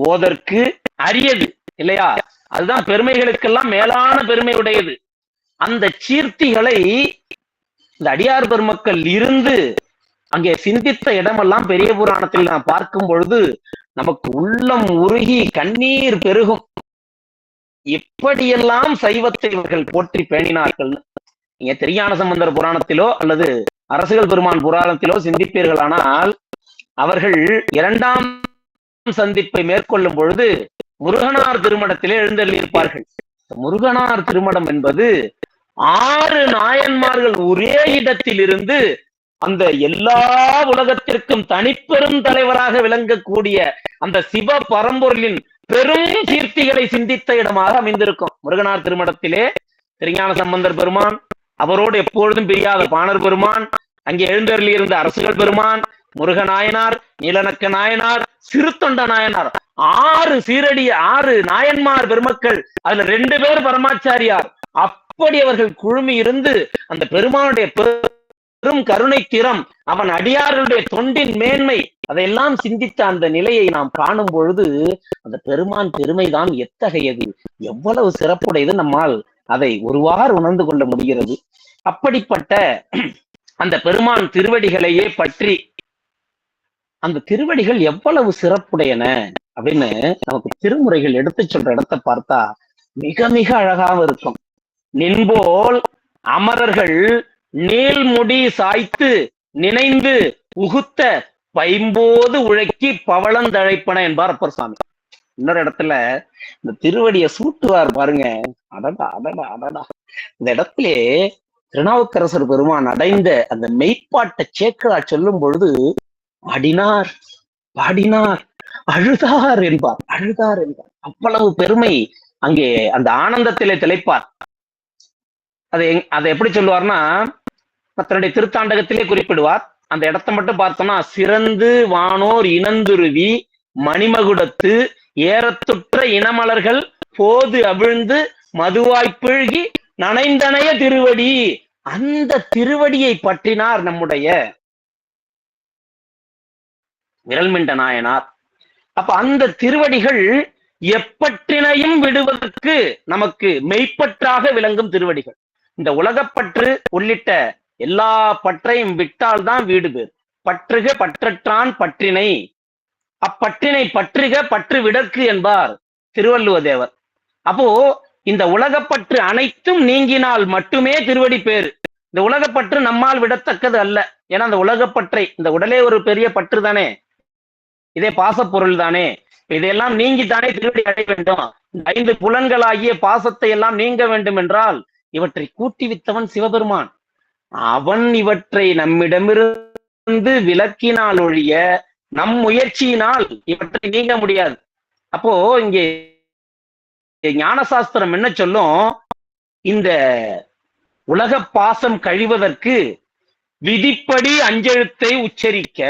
ஓதற்கு அரியது இல்லையா? அதுதான் பெருமைகளுக்கெல்லாம் மேலான பெருமை உடையது. அந்த சீர்த்திகளை இந்த அடியார் பெருமக்கள் இருந்து அங்கே சிந்தித்த இடமெல்லாம் பெரிய புராணத்தில் நாம் பார்க்கும் பொழுது நமக்கு உள்ளம் உருகி கண்ணீர் பெருகும். எப்படியெல்லாம் சைவத்தை இவர்கள் போற்றி பேணினார்கள். நீங்க திருஞான சம்பந்தர் புராணத்திலோ அல்லது அரசுகள் பெருமான் புராணத்திலோ சிந்திப்பீர்களானால் அவர்கள் இரண்டாம் சந்திப்பை மேற்கொள்ளும் பொழுது முருகனார் திருமணத்திலே எழுந்தள்ளியிருப்பார்கள். முருகனார் திருமணம் என்பது 6 நாயன்மார்கள் ஒரே இடத்தில் இருந்து அந்த எல்லா உலகத்திற்கும் தனிப்பெரும் தலைவராக விளங்கக்கூடிய அந்த சிவ பரம்பொருளின் பெரும் கீர்த்திகளை சிந்தித்த இடமாக அமைந்திருக்கும். முருகனார் திருமணத்திலே திருஞான சம்பந்தர் பெருமான், அவரோடு எப்பொழுதும் பிரியாத பாணர் பெருமான், அங்கே எழுந்தருளி இருந்த அரசுகள் பெருமான், முருகநாயனார், நீலநக்க நாயனார், சிறுத்தொண்ட நாயனார், 6 சீரடி 6 நாயன்மார் பெருமக்கள், அதுல 2 பேர் பரமாச்சாரியார். அப்படி அவர்கள் குழுமி இருந்து அந்த பெருமானுடைய பெரும் கருணை திறம், அவன் அடியார்களுடைய தொண்டின் மேன்மை, அதையெல்லாம் சிந்தித்த அந்த நிலையை நாம் காணும் பொழுது அந்த பெருமான் பெருமைதான் எத்தகையது, எவ்வளவு சிறப்புடையது நம்மால் அதை ஒருவாறு உணர்ந்து கொள்ள முடிகிறது. அப்படிப்பட்ட அந்த பெருமான் திருவடிகளையே பற்றி அந்த திருவடிகள் எவ்வளவு சிறப்புடையன அப்படின்னு நமக்கு திருமுறைகள் எடுத்து சொல்ற இடத்தை பார்த்தா மிக மிக அழகாக இருக்கும். நின்போல் அமரர்கள் நீள்முடி சாய்த்து நினைந்து உகுத்த பைம்போது உழைக்கி பவளந்தழைப்பன என்பார் அப்பர் சுவாமி. இன்னொரு இடத்துல இந்த திருவடியை சூட்டுவார் பாருங்க. அடடா அடடா அடடா. இந்த இடத்திலே திருநாவுக்கரசர் பெருமான் அடைந்த அந்த மெய்ப்பாட்டை சேக்கலார் சொல்லும் பொழுது ஆடினார், பாடினார், அழுதார் என்பார். அழுதார் என்பார். அவ்வளவு பெருமை அங்கே அந்த ஆனந்தத்திலே திளைப்பார். அதை எப்படி சொல்லுவார்னா தன்னுடைய திருத்தாண்டகத்திலே குறிப்பிடுவார். அந்த இடத்தை மட்டும் பார்த்தோம்னா, சிறந்து வானோர் இனந்துருவி மணிமகுடத்து ஏறத்துற்ற இனமலர்கள் போது அவிழ்ந்து மதுவாய்ப்பிழ்கி நனைந்தனைய திருவடி. அந்த திருவடியை பற்றினார் நம்முடைய விரல்மிண்ட நாயனார். அப்ப அந்த திருவடிகள் எப்பற்றினையும் விடுவதற்கு நமக்கு மெய்ப்பற்றாக விளங்கும் திருவடிகள். இந்த உலகப்பற்று உள்ளிட்ட எல்லா பற்றையும் விட்டால்தான் வீடு பேர். பற்றுக பற்றற்றான் பற்றினை, அப்பற்றினை பற்றுக பற்று விடற்கு என்பார் திருவள்ளுவ தேவர். அப்போ இந்த உலகப்பற்று அனைத்தும் நீங்கினால் மட்டுமே திருவடி பேரு. இந்த உலகப்பற்று நம்மால் விடத்தக்கது அல்ல. ஏன்னா அந்த உலகப்பற்றை, இந்த உடலே ஒரு பெரிய பற்று தானே, இதே பாசப்பொருள் தானே, இதையெல்லாம் நீங்கித்தானே திருவடி அடைய வேண்டும். 5 புலன்களாகிய பாசத்தை எல்லாம் நீங்க வேண்டும் என்றால் இவற்றை கூட்டிவித்தவன் சிவபெருமான். அவன் இவற்றை நம்மிடமிருந்து விலக்கினால் ஒழிய நம் முயற்சியினால் இவற்றை நீங்க முடியாது. அப்போ இங்கே ஞானசாஸ்திரம் என்ன சொல்லும், இந்த உலக பாசம் கழிவதற்கு விதிப்படி அஞ்செழுத்தை உச்சரிக்க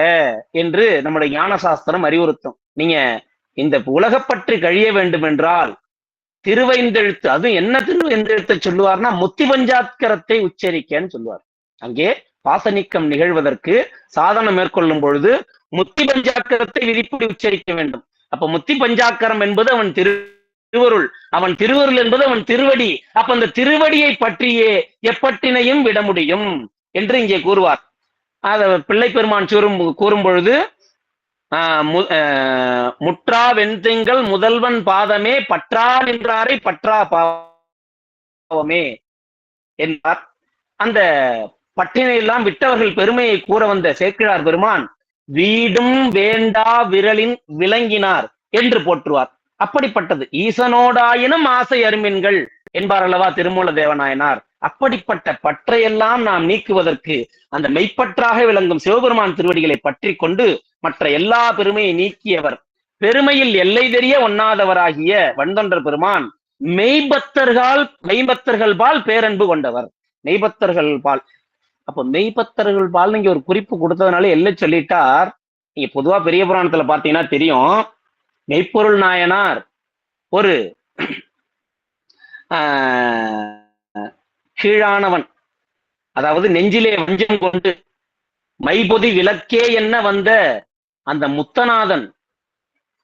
என்று நம்முடைய ஞானசாஸ்திரம் அறிவுறுத்தும். நீங்க இந்த உலகப்பற்று கழிய வேண்டும் என்றால் திருவைந்தெழுத்து, அது என்ன திருவைந்தெழுத்தை சொல்லுவார்னா முத்தி பஞ்சாக்கரத்தை உச்சரிக்கன்னு சொல்லுவார். அங்கே பாசநீக்கம் நிகழ்வதற்கு சாதனம் மேற்கொள்ளும் பொழுது முத்தி பஞ்சாக்கரத்தை விதிப்படி உச்சரிக்க வேண்டும். அப்ப முத்தி பஞ்சாக்கரம் என்பது அவன் திருவருள், அவன் திருவருள் என்பது அவன் திருவடி. அப்ப அந்த திருவடியை பற்றியே எப்பற்றினையும் விட முடியும் என்று இங்கே கூறுவார். அத பிள்ளை பெருமான் கூறும் பொழுது முற்றா வெண்திங்கள் முதல்வன் பாதமே பற்றா நின்றாரை பற்றா பாவமே என்பார். அந்த பற்றினை எல்லாம் விட்டவர்கள் பெருமையை கூற வந்த சேக்கிழார் பெருமான் வீடும் வேண்டா விரலின் விளங்கினார் என்று போற்றுவார். அப்படிப்பட்டது ஈசனோடாயினும் ஆசை அருமின்கள் என்பார் அல்லவா திருமூல தேவநாயனார். அப்படிப்பட்ட பற்றையெல்லாம் நாம் நீக்குவதற்கு அந்த மெய்ப்பற்றாக விளங்கும் சிவபெருமான் திருவடிகளை பற்றி கொண்டு மற்ற எல்லா பெருமையை நீக்கியவர், பெருமையில் எல்லை தெரிய ஒண்ணாதவராகிய வண்டொன்ற பெருமான் மெய்பத்தர்கள் பால் பேரன்பு கொண்டவர். மெய்பத்தர்கள் பால். அப்ப மெய்பத்தர்கள் பால் நீங்க ஒரு குறிப்பு கொடுத்ததுனால எல்லை சொல்லிட்டார். நீங்க பொதுவா பெரிய புராணத்துல பார்த்தீங்கன்னா தெரியும், மெய்ப்பொருள் நாயனார் ஒரு கீழானவன், அதாவது நெஞ்சிலே வஞ்சம் கொண்டு மைபொதி விளக்கே என்ன வந்த அந்த முத்தநாதன்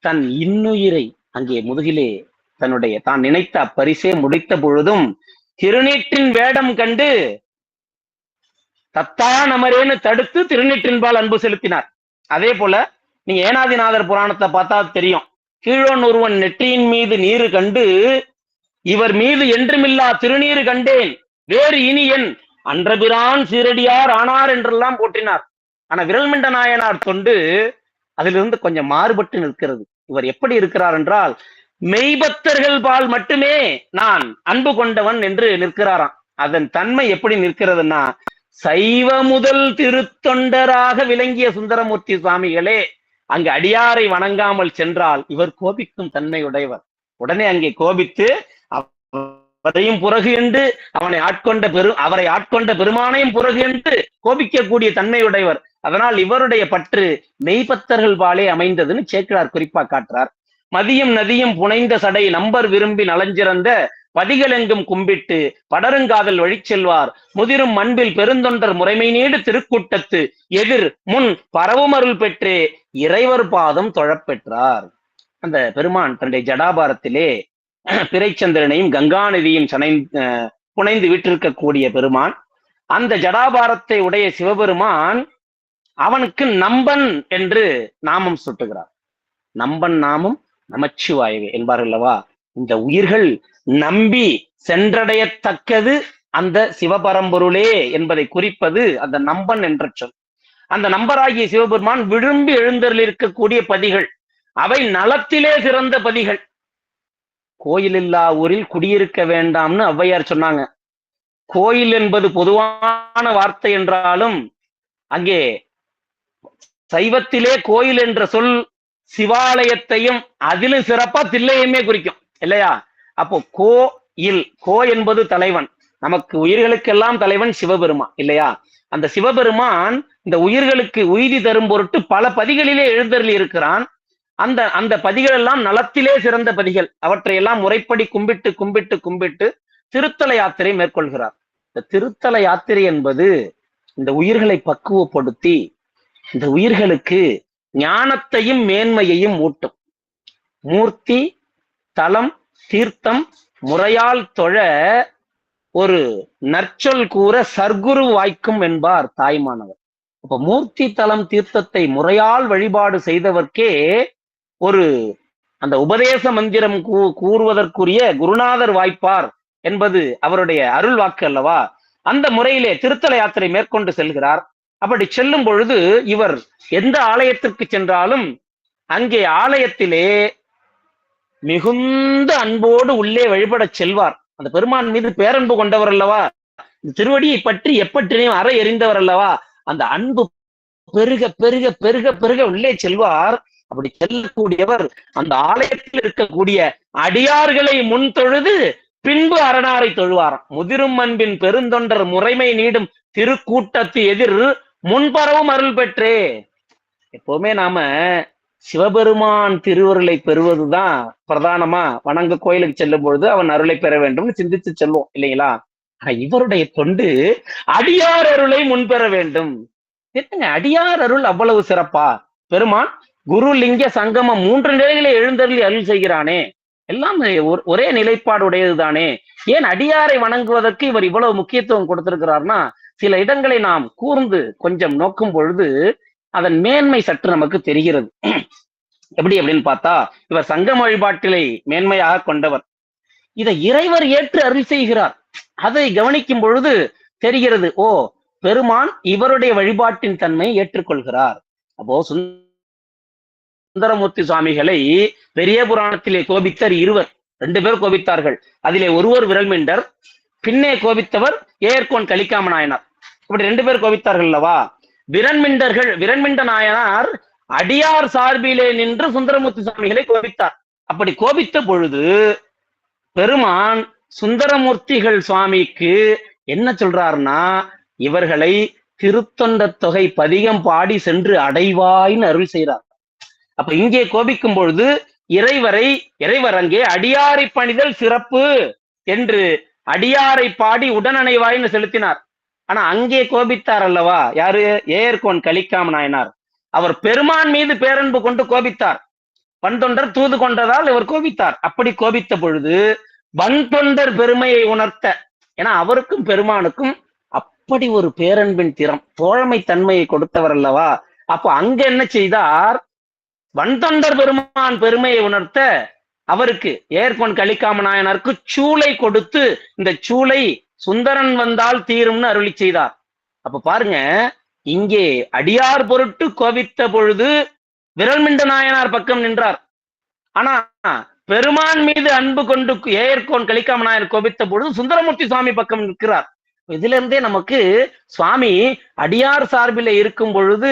தன் இன்னுயிரை அங்கே முதுகிலே தான் நினைத்த பரிசே முடித்த பொழுதும் திருநீற்றின் வேடம் கண்டு தத்தா நமரேன்னு தடுத்து திருநீற்றின்பால் அன்பு செலுத்தினார். அதே போல நீங்க ஏனாதிநாதர் புராணத்தை பார்த்தா தெரியும். கீழோன் ஒருவன் நெற்றியின் மீது நீரு கண்டு இவர் மீது என்றுமில்லா திருநீரு கண்டேன், வேறு இனி என் அன்றபிரான் சீரடியார் ஆனார் என்றெல்லாம் போற்றினார். ஆனா விரல்மிண்ட நாயனார் தொண்டு அதிலிருந்து கொஞ்சம் மாறுபட்டு நிற்கிறது. இவர் எப்படி இருக்கிறார் என்றால், மெய்பக்தர்கள் பால் மட்டுமே நான் அன்பு கொண்டவன் என்று நிற்கிறாராம். அதன் தன்மை எப்படி நிற்கிறதுன்னா, சைவ முதல் திருத்தொண்டராக விளங்கிய சுந்தரமூர்த்தி சுவாமிகளே அங்கு அடியாரை வணங்காமல் சென்றால் இவர் கோபிக்கும் தன்மையுடையவர். உடனே அங்கே கோபித்து அவரையும் புறகு என்று அவரை ஆட்கொண்ட பெருமானையும் புறகு என்று கோபிக்கக்கூடிய தன்மையுடையவர். அதனால் இவருடைய பற்று மெய்பக்தர்கள் பாலே அமைந்ததுன்னு சேக்கிழார் குறிப்பா காட்டுறார். மதியும் நதியும் புனைந்த சடை நம்பர் விரும்பி நலஞ்சிறந்த பதிகள் எங்கும் கும்பிட்டு படருங்காதல் வழி செல்வார் முதிரும் மண்பில் பெருந்தொண்டர் முறைமை நீடு திருக்கூட்டத்து எதிர் முன் பரவுமருள் பெற்றே இறைவர் பாதம் தொழப்பெற்றார். அந்த பெருமான் தன்னுடைய ஜடாபாரத்திலே பிறைச்சந்திரனையும் கங்கா நதியும் புனைந்து விட்டிருக்கக்கூடிய பெருமான். அந்த ஜடாபாரத்தை உடைய சிவபெருமான் அவனுக்கு நம்பன் என்று நாமம் சுட்டுகிறார். நம்பன் நாமம் நமச்சிவாயவே என்பார்கள் அல்லவா. இந்த உயிர்கள் நம்பி சென்றடையத்தக்கது அந்த சிவபரம்பொருளே என்பதை குறிப்பது அந்த நம்பன் என்ற சொல். அந்த நம்பராகிய சிவபெருமான் விரும்பி எழுந்தருள் இருக்கக்கூடிய பதிகள், அவை நலத்திலே சிறந்த பதிகள். கோயில் இல்லா ஊரில் குடியிருக்க வேண்டாம்னு ஔவையார் சொன்னாங்க. கோயில் என்பது பொதுவான வார்த்தை என்றாலும் அங்கே சைவத்திலே கோயில் என்ற சொல் சிவாலயத்தையும் அதிலும் சிறப்பா தில்லையுமே குறிக்கும் இல்லையா. அப்போ கோ என்பது தலைவன், நமக்கு உயிர்களுக்கெல்லாம் தலைவன் சிவபெருமான் இல்லையா. அந்த சிவபெருமான் இந்த உயிர்களுக்கு உய்தி தரும் பொருட்டு பல பதிகளிலே எழுந்தருளி இருக்கிறான். அந்த பதிகள் எல்லாம் நலத்திலே சிறந்த பதிகள். அவற்றையெல்லாம் முறைப்படி கும்பிட்டு கும்பிட்டு கும்பிட்டு திருத்தல யாத்திரை மேற்கொள்கிறார். இந்த திருத்தல யாத்திரை என்பது இந்த உயிர்களை பக்குவப்படுத்தி இந்த உயிர்களுக்கு ஞானத்தையும் மேன்மையையும் ஊட்டும். மூர்த்தி தலம் தீர்த்தம் முறையால் தொழ ஒரு நற்சொல் கூற சர்க்குரு வாய்க்கும் என்பார் தாய்மானவர். அப்ப மூர்த்தி தலம் தீர்த்தத்தை முறையால் வழிபாடு செய்தவர்க்கே ஒரு அந்த உபதேச மந்திரம் கூறுவதற்குரிய குருநாதர் வாய்ப்பார் என்பது அவருடைய அருள் வாக்கு அல்லவா. அந்த முறையிலே திருத்தல யாத்திரை மேற்கொண்டு செல்கிறார். அப்படி செல்லும் பொழுது இவர் எந்த ஆலயத்திற்கு சென்றாலும் அங்கே ஆலயத்திலே மிகுந்த அன்போடு உள்ளே வழிபட செல்வார். அந்த பெருமான் மீது பேரன்பு கொண்டவர் அல்லவா, இந்த திருவடியை பற்றி எப்பற்றினையும் அறை எறிந்தவர் அல்லவா. அந்த அன்பு பெருக பெருக பெருக பெருக உள்ளே செல்வார். அப்படி செல்லக்கூடியவர் அந்த ஆலயத்தில் இருக்கக்கூடிய அடியார்களை முன் தொழுது பின்பு அரணாரை தொழுவாராம். முதிரும் அன்பின் பெருந்தொண்டர் முறைமை நீடும் திருக்கூட்டத்து எதிர் முன்பரவும் அருள் பெற்றே. எப்பவுமே நாம சிவபெருமான் திருவருளை பெறுவதுதான் பிரதானமா. வணங்க கோயிலுக்கு செல்லும் பொழுது அவன் அருளை பெற வேண்டும்னு சிந்தித்து செல்வோம் இல்லைங்களா. இவருடைய தொண்டு அடியார் அருளை முன்பெற வேண்டும். என்னங்க அடியார் அருள் அவ்வளவு சிறப்பா? பெருமான் குரு லிங்க சங்கமம் 3 நிலைகளை எழுந்தருளி அருள் செய்கிறானே, எல்லாம் ஒரே நிலைப்பாடு உடையதுதானே. ஏன் அடியாரை வணங்குவதற்கு இவர் இவ்வளவு முக்கியத்துவம் கொடுத்திருக்கிறார்னா, சில இடங்களை நாம் கூர்ந்து கொஞ்சம் நோக்கும் பொழுது அதன் மேன்மை சற்று நமக்கு தெரிகிறது. எப்படி அப்படின்னு பார்த்தா, இவர் சங்கம் வழிபாட்டிலை மேன்மையாக கொண்டவர். இதை இறைவர் ஏற்று அருள் செய்கிறார். அதை கவனிக்கும் பொழுது தெரிகிறது, ஓ பெருமான் இவருடைய வழிபாட்டின் தன்மை ஏற்றுக்கொள்கிறார். அப்போ சுந்தரமூர்த்தி சுவாமிகளை பெரிய புராணத்திலே கோபித்தர் 2 பேர் கோபித்தார்கள். அதிலே ஒருவர் விரல்மிண்டர், பின்னே கோபித்தவர் ஏர்கோன் கலிக்காம நாயனார். இப்படி 2 பேர் கோபித்தார்கள் அல்லவா. விரண்மிண்ட நாயனார் அடியார் சார்பிலே நின்று சுந்தரமூர்த்தி சுவாமிகளை கோபித்தார். அப்படி கோபித்த பொழுது பெருமான் சுந்தரமூர்த்திகள் சுவாமிக்கு என்ன சொல்றாருன்னா, இவர்களை திருத்தொண்ட தொகை பதிகம் பாடி சென்று அடைவாய்ன்னு அருள் செய்கிறார். அப்ப இங்கே கோபிக்கும் பொழுது இறைவர் அங்கே அடியாரை பணிதல் சிறப்பு என்று அடியாரை பாடி உடனணைவாய்னு செலுத்தினார். ஆனா அங்கே கோபித்தார் அல்லவா யாரு? ஏர்கோன் கலிக்காம நாயனார். அவர் பெருமான் மீது பேரன்பு கொண்டு கோபித்தார். வன்தொண்டர் தூது கொண்டதால் இவர் கோபித்தார். அப்படி கோபித்த பொழுது வன்தொண்டர் பெருமையை உணர்த்த, ஏன்னா அவருக்கும் பெருமானுக்கும் அப்படி ஒரு பேரன்பின் திறம், தோழமை தன்மையை கொடுத்தவர் அல்லவா. அப்போ அங்க என்ன செய்தார், வன்தொண்டர் பெருமான் பெருமையை உணர்த்த அவருக்கு ஏற்பன் கலிக்காம நாயனாருக்கு சூளை கொடுத்து இந்த சூளை சுந்தரன் வந்தால் தீரும்னு அருளி செய்தார். அப்ப பாருங்க, இங்கே அடியார் பொருட்டு கோவித்த பொழுது விரல்மிண்ட நாயனார் பக்கம் நின்றார். ஆனா பெருமான் மீது அன்பு கொண்டு ஏற்கோன் கலிக்காம நாயனர் கோபித்த பொழுது சுந்தரமூர்த்தி சுவாமி பக்கம் நிற்கிறார். இதுல இருந்தே நமக்கு சுவாமி அடியார் சார்பில் இருக்கும் பொழுது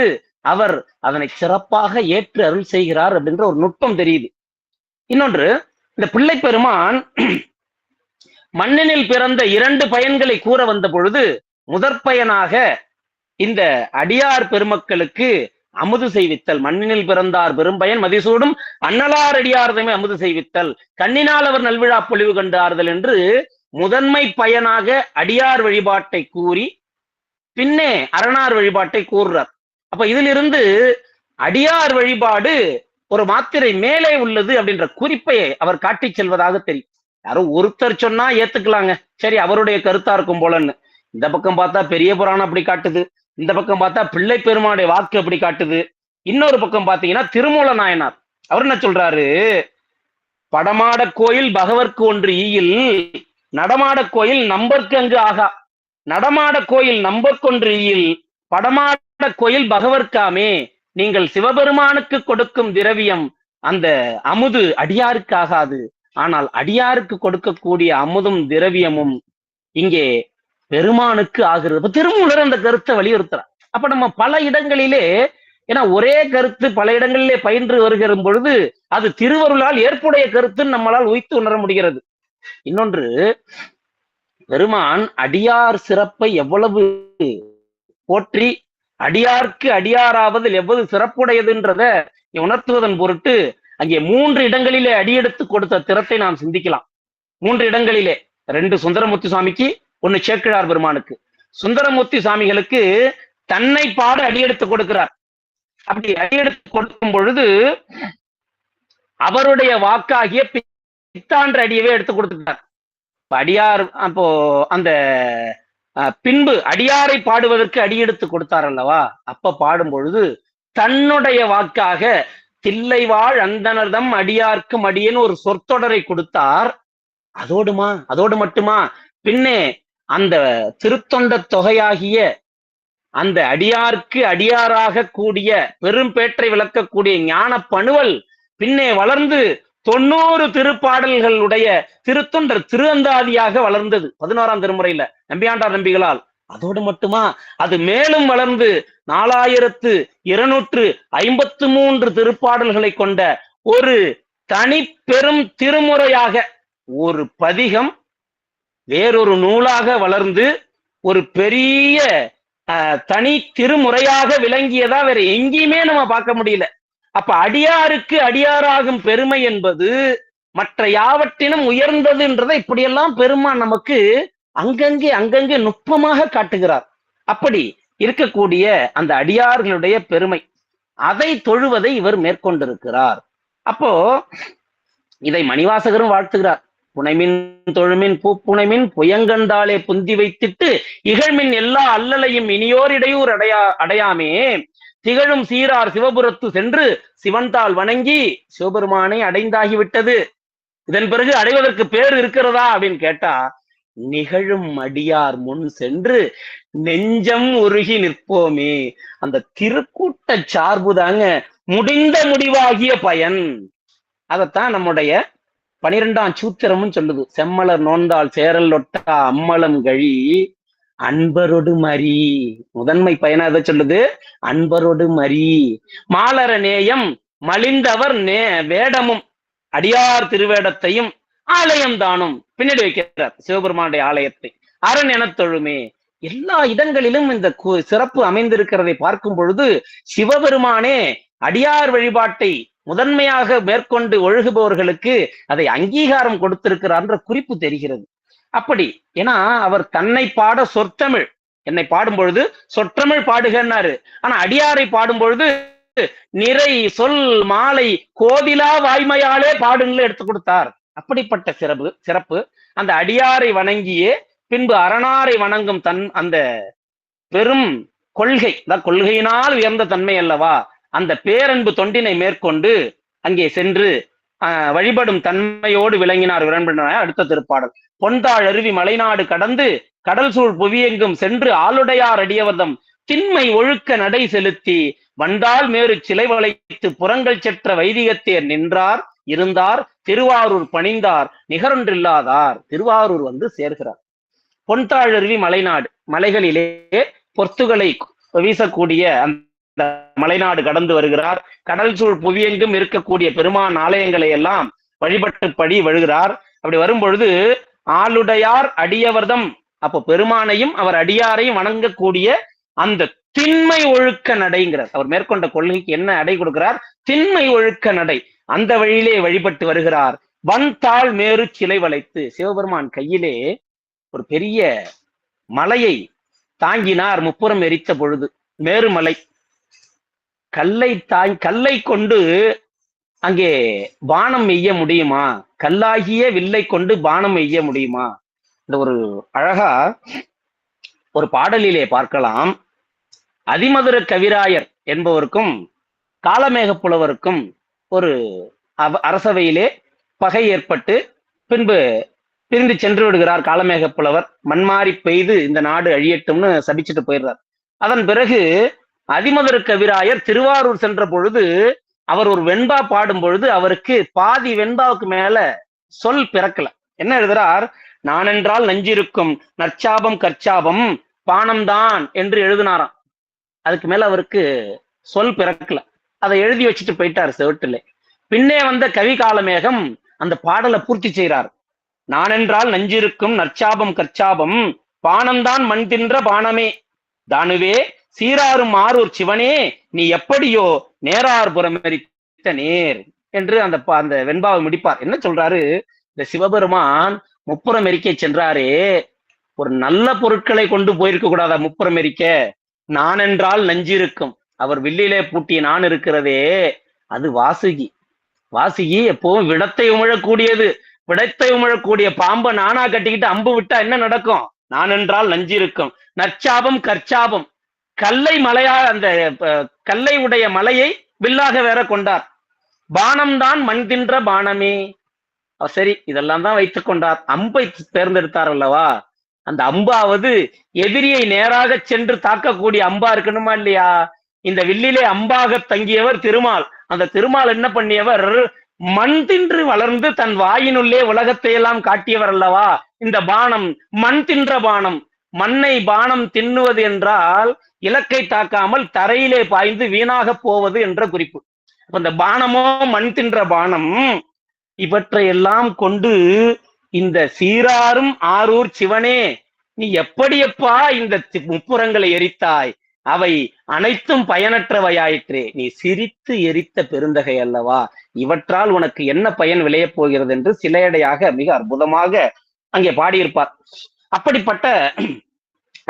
அவர் அதனை சிறப்பாக ஏற்று அருள் செய்கிறார் அப்படின்ற ஒரு நுட்பம் தெரியுது. இன்னொன்று, இந்த பிள்ளை பெருமான் மண்ணினில் பிறந்த 2 பயன்களை கூற வந்த பொழுது முதற் பயனாக இந்த அடியார் பெருமக்களுக்கு அமுது செய்வித்தல், மண்ணினில் பிறந்தார் பெரும்பயன் மதிசூடும் அன்னலார் அடியார்தமே அமுது செய்வித்தல், கண்ணினால் அவர் நல்விழா பொலிவு கண்டு ஆறுதல் என்று முதன்மை பயனாக அடியார் வழிபாட்டை கூறி பின்னே அரணார் வழிபாட்டை கூறுறார். அப்ப இதிலிருந்து அடியார் வழிபாடு ஒரு மாத்திரை மேலே உள்ளது அப்படின்ற குறிப்பை அவர் காட்டி செல்வதாக தெரியும். யாரோ ஒருத்தர் சொன்னா ஏத்துக்கலாங்க, சரி அவருடைய கருத்தா இருக்கும் போலன்னு. இந்த பக்கம் பார்த்தா பெரிய புராணம் அப்படி காட்டுது, இந்த பக்கம் பார்த்தா பிள்ளை பெருமானுடைய வாக்கு அப்படி காட்டுது. இன்னொரு பக்கம் பாத்தீங்கன்னா திருமூல நாயனார் அவர் என்ன சொல்றாரு, படமாட கோயில் பகவர்க்கு ஒன்று ஈயில், நடமாட கோயில் நம்பர்க்கு அங்கு ஆகா, நடமாட கோயில் நம்பர்க்கொன்று ஈயில், படமாட கோயில் பகவர்க்காமே, நீங்கள் சிவபெருமானுக்கு கொடுக்கும் திரவியம் அந்த அமுது அடியாருக்கு ஆகாது, ஆனால் அடியாருக்கு கொடுக்கக்கூடிய அமுதும் திரவியமும் இங்கே பெருமானுக்கு ஆகிறது. திருமூலர் அந்த கருத்தை வலியுறுத்துறார். அப்ப நம்ம பல இடங்களிலே, ஏன்னா ஒரே கருத்து பல இடங்களிலே பயின்று வருகிற பொழுது அது திருவருளால் ஏற்புடைய கருத்துன்னு நம்மளால் உய்த்து உணர முடிகிறது. இன்னொன்று, பெருமான் அடியார் சிறப்பை எவ்வளவு போற்றி அடியார்க்கு அடியாராவதில் எவ்வளவு சிறப்புடையதுன்றத உணர்த்துவதன் பொருட்டு அங்கே 3 இடங்களிலே அடியெடுத்து கொடுத்த திறத்தை நாம் சிந்திக்கலாம். 3 இடங்களிலே, 2 சுந்தரமூர்த்தி சுவாமிக்கு, 1 சேக்கிழார் பெருமானுக்கு. சுந்தரமூர்த்தி சுவாமிகளுக்கு தன்னை பாட அடியெடுத்து கொடுக்கிறார். அப்படி அடியெடுத்து கொடுக்கும் பொழுது அவருடைய வாக்காகிய பித்தான்ற அடியவே எடுத்து கொடுத்துட்டார். அடியார் அப்போ அந்த பின்பு அடியாரை பாடுவதற்கு அடியெடுத்து கொடுத்தார் அல்லவா, அப்ப பாடும் பொழுது தன்னுடைய வாக்காக தில்லைவாழ் அந்தனர்தம் அடியார்க்கும் அடியேன்னு ஒரு சொற்றொடரை கொடுத்தார். அதோடு மட்டுமா, பின்னே அந்த திருத்தொண்ட தொகையாகிய அந்த அடியார்க்கு அடியாராக கூடிய பெரும்பேற்றை விளக்கக்கூடிய ஞான பணுவல் பின்னே வளர்ந்து 90 திருப்பாடல்களுடைய திருத்தொண்டர் திருஅந்தாதியாக வளர்ந்தது 11ஆம் திருமுறையில நம்பியாண்டார் நம்பிகளால். அதோடு மட்டுமா, அது மேலும் வளர்ந்து 4253 திருப்பாடல்களை கொண்ட ஒரு தனி பெரும் திருமுறையாக, ஒரு பதிகம் வேறொரு நூலாக வளர்ந்து ஒரு பெரிய தனி திருமுறையாக விளங்கியதா வேற எங்கேயுமே நம்ம பார்க்க முடியல. அப்ப அடியாருக்கு அடியாராகும் பெருமை என்பது மற்ற யாவற்றினும் உயர்ந்ததுன்றதை இப்படியெல்லாம் பெருமான் நமக்கு அங்கங்கே நுட்பமாக காட்டுகிறார். அப்படி இருக்கக்கூடிய அந்த அடியார்களுடைய பெருமை, அதை தொழுவதை இவர் மேற்கொண்டிருக்கிறார். அப்போ இதை மணிவாசகரும் வாழ்த்துகிறார். புனைமின் தொழுமின் பூப்புனைமின் புயங்கண்டாலே புந்தி வைத்திட்டு இகழ்மின் எல்லா அல்லலையும் இனியோர் இடையூர் அடையாமே, திகழும் சீரார் சிவபுரத்து சென்று சிவன்தாள் வணங்கி சிவபெருமானை அடைந்தாகிவிட்டது. இதன் பிறகு அடைவதற்கு பேர் இருக்கிறதா அப்படின்னு கேட்டா, நிகழும் அடியார் முன் சென்று நெஞ்சம் உருகி நிற்போமே, அந்த திருக்கூட்ட சார்பு தாங்க முடிந்த முடிவாகிய பயன். அதத்தான் நம்முடைய 12ஆம் சூத்திரமும் சொல்லுது. செம்மலர் நோந்தால் சேரல் ஒட்டா அம்மலம் கழி அன்பரோடு மரி. முதன்மை பயனை அதை சொல்லுது, அன்பரோடு மரி. மாலர நேயம் மலிந்தவர் வேடமும் அடியார் திருவேடத்தையும் ஆலயம் தானும் பின்னாடி வைக்கிறார் சிவபெருமானுடைய ஆலயத்தை. அரண் என தொழுமே. எல்லா இடங்களிலும் இந்த சிறப்பு அமைந்திருக்கிறதை பார்க்கும் பொழுது சிவபெருமானே அடியார் வழிபாட்டை முதன்மையாக மேற்கொண்டு ஒழுகுபவர்களுக்கு அதை அங்கீகாரம் கொடுத்திருக்கிறார்ன்ற குறிப்பு தெரிகிறது. அப்படி ஏன்னா அவர் தன்னை பாட சொற்றமிழ், என்னை பாடும் பொழுது சொற்றமிழ் பாடுகன்னாரு. ஆனா அடியாரை பாடும் பொழுது நிறை சொல் மாலை கோதிலா வாய்மையாலே பாடுன்னு எடுத்து கொடுத்தார். அப்படிப்பட்ட சிறப்பு அந்த அடியாரை வணங்கியே பின்பு அரணாரை வணங்கும் அந்த பெரும் கொள்கை, கொள்கையினால் உயர்ந்த தன்மை அல்லவா, அந்த பேரன்பு தொண்டினை மேற்கொண்டு அங்கே சென்று வழிபடும் தன்மையோடு விளங்கினார் விரண்மண்டனாயனார். அடுத்த திருப்பாடல். பொன்தாள் அருவி மலைநாடு கடந்து கடல் சூழ் புவியெங்கும் சென்று ஆளுடையார் அடியவர்தம் திண்மை ஒழுக்க நடை செலுத்தி வண்டால் மேறு சிலை வளைத்து புறங்கள் செற்ற வைதிகத்தேர் நின்றார் இருந்தார் திருவாரூர் பணிந்தார் நிகரொன்றில்லாதார். திருவாரூர் வந்து சேர்கிறார். பொன்தாள் அருவி மலைநாடு, மலைகளிலே பொத்துகளை வீசக்கூடிய அந்த மலைநாடு கடந்து வருகிறார். கடல் சூழ் புவியெங்கும் இருக்கக்கூடிய பெருமான் ஆலயங்களை எல்லாம் வழிபட்டுப்படி வருகிறார். அப்படி வரும்பொழுது ஆளுடையார் அடியவர்தம், அப்போ பெருமானையும் அவர் அடியாரையும் வணங்கக்கூடிய அந்த திண்மை ஒழுக்க நடைங்கிறார். அவர் மேற்கொண்ட கொள்கைக்கு என்ன அடை கொடுக்கிறார்? திண்மை ஒழுக்க நடை. அந்த வழியிலே வழிபட்டு வருகிறார். வன்தாள் மேரு சிலை வளைத்து, சிவபெருமான் கையிலே ஒரு பெரிய மலையை தாங்கினார். முப்புறம் எரித்த பொழுது மேருமலை கல்லை கொண்டு அங்கே பானம் எய்ய முடியுமா? கல்லாகிய வில்லை கொண்டு பானம் எய்ய முடியுமா? இந்த ஒரு அழகா ஒரு பாடலிலே பார்க்கலாம். அதிமதுர கவிராயர் என்பவருக்கும் காலமேக புலவருக்கும் ஒரு அரசவையிலே பகை ஏற்பட்டு பின்பு பிரிந்து சென்று விடுகிறார். காலமேக புலவர் மண்மாறி பெய்து இந்த நாடு அழியட்டும்னு சபிச்சுட்டு போயிடுறார். அதன் பிறகு அதிமதுர கவிராயர் திருவாரூர் சென்ற பொழுது அவர் ஒரு வெண்பா பாடும் பொழுது அவருக்கு பாதி வெண்பாவுக்கு மேல சொல் பிறக்கல. என்ன எழுதுறார்? நான் என்றால் நஞ்சிருக்கும் நற்சாபம் கற்சாபம் பானம்தான் என்று எழுதினாராம். அதுக்கு மேல அவருக்கு சொல் பிறக்கல. அதை எழுதி வச்சுட்டு போயிட்டார் செவட்டுல. பின்னே வந்த கவி காலமேகம் அந்த பாடலை பூர்த்தி செய்கிறார். நான் என்றால் நஞ்சிருக்கும் நற்சாபம் கற்சாபம் பானம்தான் மண் தின்ற பானமே தானுவே சீராரும் ஆரூர் சிவனே நீ எப்படியோ நேரார் புறமெரித்த நேர் என்று அந்த வெண்பாவை முடிப்பார். என்ன சொல்றாரு? இந்த சிவபெருமான் முப்புறம் எரிக்க சென்றாரே, ஒரு நல்ல பொருட்களை கொண்டு போயிருக்க கூடாதா முப்புறம் எரிக்க? நான் என்றால் நஞ்சிருக்கும், அவர் வில்லிலே பூட்டிய நான் இருக்கிறதே அது வாசுகி. வாசுகி எப்பவும் விடத்தை உமிழக்கூடியது. விடத்தை உமிழக்கூடிய பாம்பை நானா கட்டிக்கிட்டு அம்பு விட்டா என்ன நடக்கும்? நான் என்றால் நஞ்சிருக்கும் நற்சாபம் கற்சாபம், கல்லை மலையா அந்த கல்லை உடைய மலையை வில்லாக வேற கொண்டார். பானம்தான் மண் தின்ற பானமே. சரி, இதெல்லாம் தான் வைத்துக் கொண்டார். அம்பை தேர்ந்தெடுத்தார் அல்லவா? அந்த அம்பாவது எதிரியை நேராக சென்று தாக்கக்கூடிய அம்பா இருக்கணுமா இல்லையா? இந்த வில்லிலே அம்பாக தங்கியவர் திருமால். அந்த திருமால் என்ன பண்ணியவர்? மண் தின்று வளர்ந்து தன் வாயினுள்ளே உலகத்தை எல்லாம் காட்டியவர் அல்லவா? இந்த பானம் மண் தின்ற பானம். மண்ணை பானம் தின்னுவது என்றால் இலக்கை தாக்காமல் தரையிலே பாய்ந்து வீணாக போவது என்ற குறிப்பு. அந்த பானமோ மண் தின்ற பானம். இவற்றையெல்லாம் கொண்டு இந்த சீராரும் ஆரூர் சிவனே நீ எப்படியப்பா இந்த முப்புறங்களை எரித்தாய்? அவை அனைத்தும் பயனற்றவையாயிற்றே. நீ சிரித்து எரித்த பெருந்தகை அல்லவா? இவற்றால் உனக்கு என்ன பயன் விளையப் போகிறது என்று சிலையடையாக மிக அற்புதமாக அங்கே பாடியிருப்பார். அப்படிப்பட்ட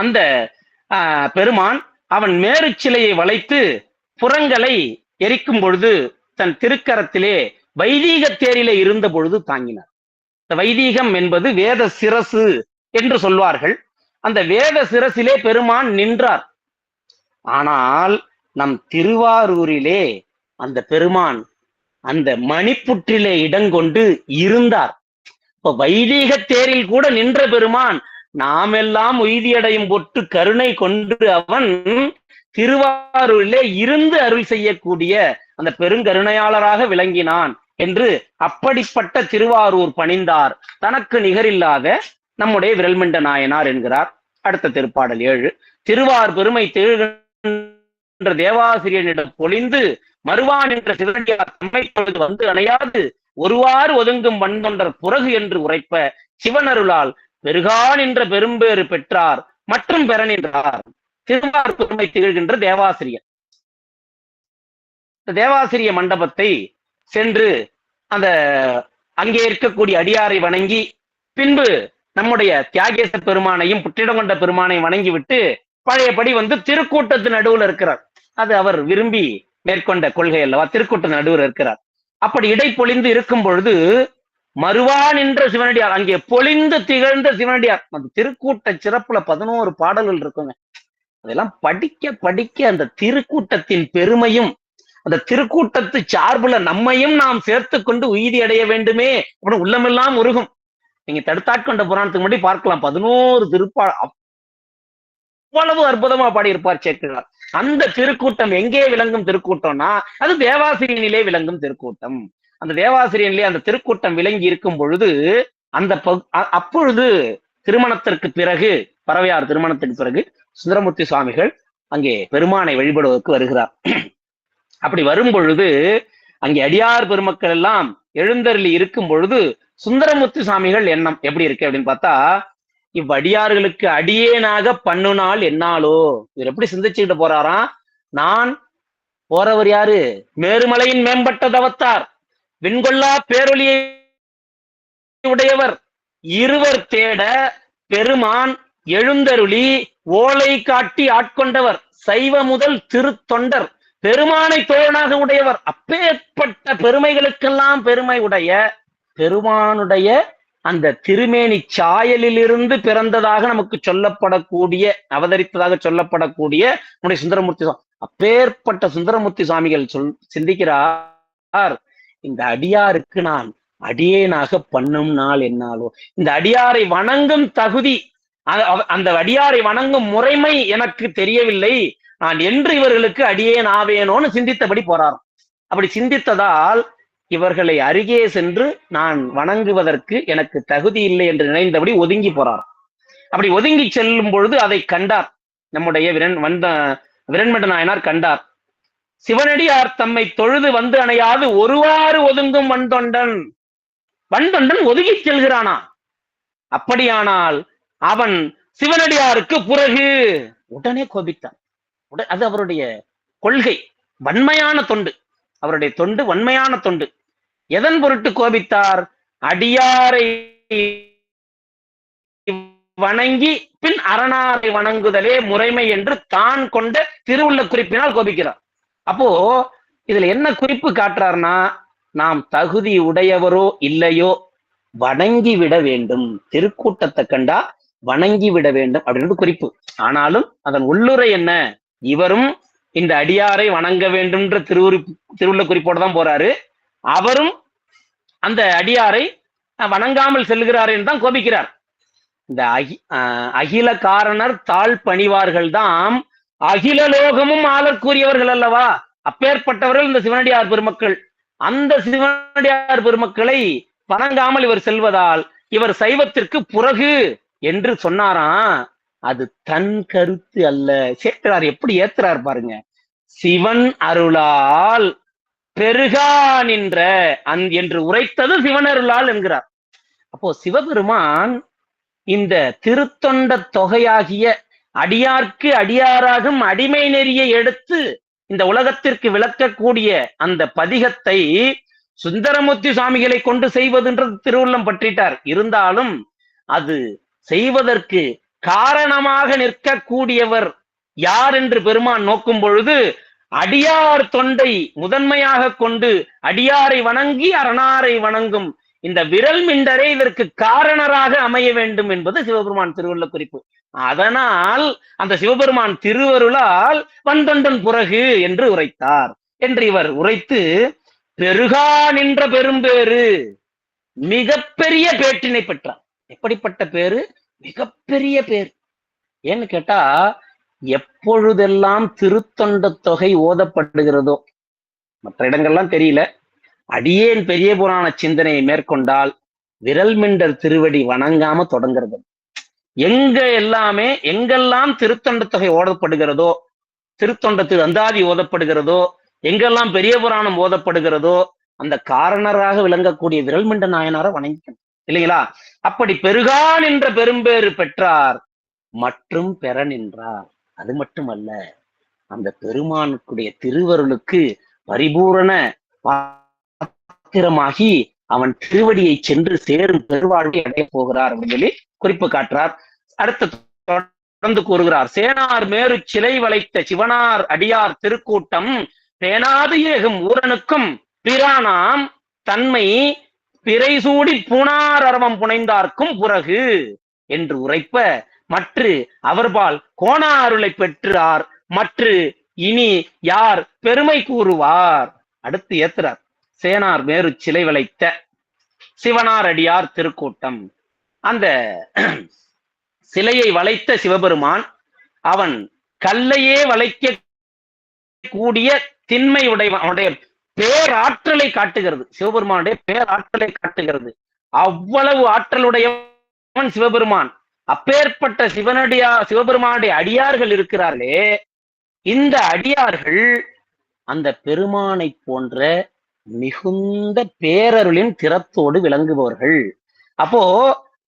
அந்த பெருமான் அவன் மேரு சிலையை வளைத்து புறங்களை எரிக்கும் பொழுது தன் திருக்கரத்திலே வைதீக தேரிலே இருந்த பொழுது தாங்கினார். இந்த வைதீகம் என்பது வேத சிரசு என்று சொல்வார்கள். அந்த வேத சிரசிலே பெருமான் நின்றார். ஆனால் நம் திருவாரூரிலே அந்த பெருமான் அந்த மணிப்புற்றிலே இடங்கொண்டு இருந்தார். இப்ப வைதீக தேரில் கூட நின்ற பெருமான் நாமெல்லாம் உய்தியடையும் பொட்டு கருணை கொண்டு அவன் திருவாரூரிலே இருந்து அருள் செய்யக்கூடிய அந்த பெருங்கருணையாளராக விளங்கினான் என்று அப்படிப்பட்ட திருவாரூர் பணிந்தார் தனக்கு நிகரில்லாத நம்முடைய விரல்மண்ட நாயனார் என்கிறார். அடுத்த திருப்பாடல் 7. திருவார் பெருமை திகழ்கின்ற தேவாசிரியனிடம் பொழிந்து மறுவான் என்ற சிவனடியார் தம்மை பொழுது வந்து அணையாது ஒருவாறு ஒதுங்கும் வந்தொண்டர் புறகு என்று உரைப்ப சிவனருளால் பெருகான் என்ற பெரும்பேறு பெற்றார் மற்றும் பெற நின்றார். திருவார் பெருமை திகழ்கின்ற தேவாசிரியர் தேவாசிரிய மண்டபத்தை சென்று அந்த அங்கே இருக்கக்கூடிய அடியாரை வணங்கி பின்பு நம்முடைய தியாகேச பெருமானையும் புற்றிடங்கொண்ட பெருமானையும் வணங்கி விட்டு பழையபடி வந்து திருக்கூட்டத்து நடுவுல இருக்கிறார். அது அவர் விரும்பி மேற்கொண்ட கொள்கை அல்லவா? திருக்கூட்ட நடுவில் இருக்கிறார். அப்படி இடை பொழிந்து இருக்கும் பொழுது மறுவான் என்ற சிவனடியார், அங்கே பொழிந்து திகழ்ந்த சிவனடியார். அந்த திருக்கூட்ட சிறப்புல 11 பாடல்கள் இருக்குங்க. அதெல்லாம் படிக்க படிக்க அந்த திருக்கூட்டத்தின் பெருமையும் அந்த திருக்கூட்டத்து சார்புல நம்மையும் நாம் சேர்த்து கொண்டு உய்தி அடைய வேண்டுமே அப்படின்னு உள்ளமெல்லாம் உருகும். நீங்க தடுத்தாட்கொண்ட புராணத்துக்கு முன்னாடி பார்க்கலாம், 11 திருப்பா அவ்வளவு அற்புதமா பாடியிருப்பார் சேக்கிழார். அந்த திருக்கூட்டம் எங்கே விளங்கும் திருக்கூட்டம்னா அது தேவாசிரியனிலே விளங்கும் திருக்கூட்டம். அந்த தேவாசிரியனிலே அந்த திருக்கூட்டம் விளங்கி இருக்கும் பொழுது அந்த அப்பொழுது திருமணத்திற்கு பிறகு, பறவையார் திருமணத்துக்கு பிறகு சுந்தரமூர்த்தி சுவாமிகள் அங்கே பெருமானை வழிபடுவதற்கு வருகிறார். அப்படி வரும் பொழுது அங்கே அடியார் பெருமக்கள் எல்லாம் எழுந்தருளி இருக்கும் பொழுது சுந்தரமூர்த்தி சுவாமிகள் எண்ணம் எப்படி இருக்கு அப்படின்னு பார்த்தா, இவ்வடியார்களுக்கு அடியேனாக பண்ணுநாள் என்னாலோ. இவர் எப்படி சிந்திச்சுக்கிட்டு போறாராம், நான் போறவர் யாரு, மேருமலையின் மேம்பட்ட தவத்தார், விண்கொள்ளா பேரொளியை உடையவர், இருவர் தேட பெருமான் எழுந்தருளி ஓலை காட்டி ஆட்கொண்டவர், சைவ முதல் திருத்தொண்டர், பெருமானை தோழனாக உடையவர். அப்பேற்பட்ட பெருமைகளுக்கெல்லாம் பெருமை உடைய பெருமானுடைய அந்த திருமேனி சாயலிலிருந்து பிறந்ததாக நமக்கு சொல்லப்படக்கூடிய, அவதரித்ததாக சொல்லப்படக்கூடிய நம்முடைய சுந்தரமூர்த்தி அப்பேற்பட்ட சுந்தரமூர்த்தி சுவாமிகள் சிந்திக்கிறார், இந்த அடியாருக்கு நான் அடியேனாக பண்ணும் நாள் என்னாலோ. இந்த அடியாரை வணங்கும் தகுதி, அந்த அடியாரை வணங்கும் முறைமை எனக்கு தெரியவில்லை, நான் என்று இவர்களுக்கு அடியேன் ஆவேனோன்னு சிந்தித்தபடி போறார். அப்படி சிந்தித்ததால் இவர்களை அருகே சென்று நான் வணங்குவதற்கு எனக்கு தகுதி இல்லை என்று நினைந்தபடி ஒதுங்கி போறார். அப்படி ஒதுங்கி செல்லும் பொழுது அதை கண்டார் நம்முடைய விரண்மண்ட நாயனார் கண்டார். சிவனடியார் தம்மை தொழுது வந்து அணையாது ஒருவாறு ஒதுங்கும் வன்தொண்டன் ஒதுங்கி செல்கிறானா, அப்படியானால் அவன் சிவனடியாருக்கு பிறகு உடனே கோபித்தான். அது அவருடைய கொள்கை, வன்மையான தொண்டு, அவருடைய தொண்டு வன்மையான தொண்டு. எதன் பொருட்டு கோபித்தார், அடியாரை வணங்கி பின் அரணாரை வணங்குதலே முறைமை என்று தான் கொண்ட திருவுள்ள குறிப்பினால் கோபிக்கிறார். அப்போ இதுல என்ன குறிப்பு காட்டுறார்னா, நாம் தகுதி உடையவரோ இல்லையோ வணங்கி விட வேண்டும், திருக்கூட்டத்தை கண்டா வணங்கி விட வேண்டும் அப்படின்னு குறிப்பு. ஆனாலும் அதன் உள்ளுரை என்ன, இவரும் இந்த அடியாரை வணங்க வேண்டும்ன்ற திருவுள்ள குறிப்போடு தான் போறாரு, அவரும் அந்த அடியாரை வணங்காமல் செல்கிறார் என்று தான் கோபிக்கிறார். இந்த அகில காரணர் தாழ் பணிவார்கள் தாம் அகில லோகமும் ஆளற்கூறியவர்கள் அல்லவா, அப்பேற்பட்டவர்கள் இந்த சிவனடியார் பெருமக்கள். அந்த சிவனடியார் பெருமக்களை வணங்காமல் இவர் செல்வதால் இவர் சைவத்திற்கு புறகு என்று சொன்னாராம். அது தன் கருத்து அல்ல. சேக்கிழார் எப்படி ஏத்துறார் பாருங்க, சிவன் அருளால் பெருகா நின்ற என்று உரைத்தது சிவன் அருளால் என்கிறார். அப்போ சிவபெருமான் இந்த திருத்தொண்ட தொகையாகிய அடியார்க்கு அடியாராகும் அடிமை நெறியை எடுத்து இந்த உலகத்திற்கு விளக்கக்கூடிய அந்த பதிகத்தை சுந்தரமூர்த்தி சுவாமிகளை கொண்டு செய்வதுன்றது திருவுள்ளம் பற்றிட்டார். இருந்தாலும் அது செய்வதற்கு காரணமாக நிற்கக்கூடியவர் யார் என்று பெருமான் நோக்கும் பொழுது அடியார் தொண்டை முதன்மையாக கொண்டு அடியாரை வணங்கி அரணாரை வணங்கும் இந்த விரல் மிண்டரே இதற்கு காரணராக அமைய வேண்டும் என்பது சிவபெருமான் திருவுள்ள குறிப்பு. அதனால் அந்த சிவபெருமான் திருவருளால் வந்தொண்டன் புறகு என்று உரைத்தார் என்று இவர் உரைத்து, பெருகா நின்ற பெரும்பேறு, மிகப்பெரிய பேட்டினை பெற்றார். எப்படிப்பட்ட பேரு, மிகப்பெரிய பேர். ஏன்னு கேட்டா, எப்பொழுதெல்லாம் திருத்தொண்ட தொகை ஓதப்படுகிறதோ, மற்ற இடங்கள்லாம் தெரியல, அடியேன் பெரிய புராண சிந்தனையை மேற்கொண்டால் விரல் மிண்டர் திருவடி வணங்காம தொடங்குறது. எங்கெல்லாம் திருத்தொண்ட தொகை ஓதப்படுகிறதோ, திருத்தொண்ட திரு அந்தாதி ஓதப்படுகிறதோ, எங்கெல்லாம் பெரிய புராணம் ஓதப்படுகிறதோ அந்த காரணராக விளங்கக்கூடிய விரல் மிண்ட நாயனாரை வணங்கிக்கணும் இல்லைங்களா. அப்படி பெருகா நின்ற பெரும்பேறு பெற்றார் மற்றும் பெற நின்றார். அது மட்டுமல்ல, அந்த பெருமானுக்குடைய திருவருளுக்கு பரிபூரண பாத்திரமாகி அவன் திருவடியை சென்று சேரும் பெருவாழ்வை அடைய போகிறார் அப்படின்னு சொல்லி குறிப்பு காட்டுறார். அடுத்த தொடர்ந்து கூறுகிறார், சேனார் மேரு சிலை வளைத்த சிவனார் அடியார் திருக்கூட்டம் பேனாது ஏகும் ஊரனுக்கும் பிரானாம் தன்மை பிறை சூடி பூணார் அரவம் புனைந்தார்க்கும் புறகு என்று உரைப்ப, மற்று அவர்பால் கோணா அருளை பெற்றார் மற்று இனி யார் பெருமை கூறுவார். அடுத்து ஏத்துறார். சேனார் மேரு சிலை வளைத்த சிவனார் அடியார் திருக்கூட்டம். அந்த சிலையை வளைத்த சிவபெருமான் அவன் கல்லையே வளைக்க கூடிய திண்மை உடைய பேராற்றலை காட்டுகிறது. சிவபெருமானுடைய பேராற்றலை காட்டுகிறது. அவ்வளவு ஆற்றலுடையவன் சிவபெருமான். அப்பேற்பட்ட சிவபெருமானுடைய அடியார்கள் இருக்கிறார்களே, இந்த அடியார்கள் அந்த பெருமானை போன்ற மிகுந்த பேரருளின் திறத்தோடு விளங்குபவர்கள். அப்போ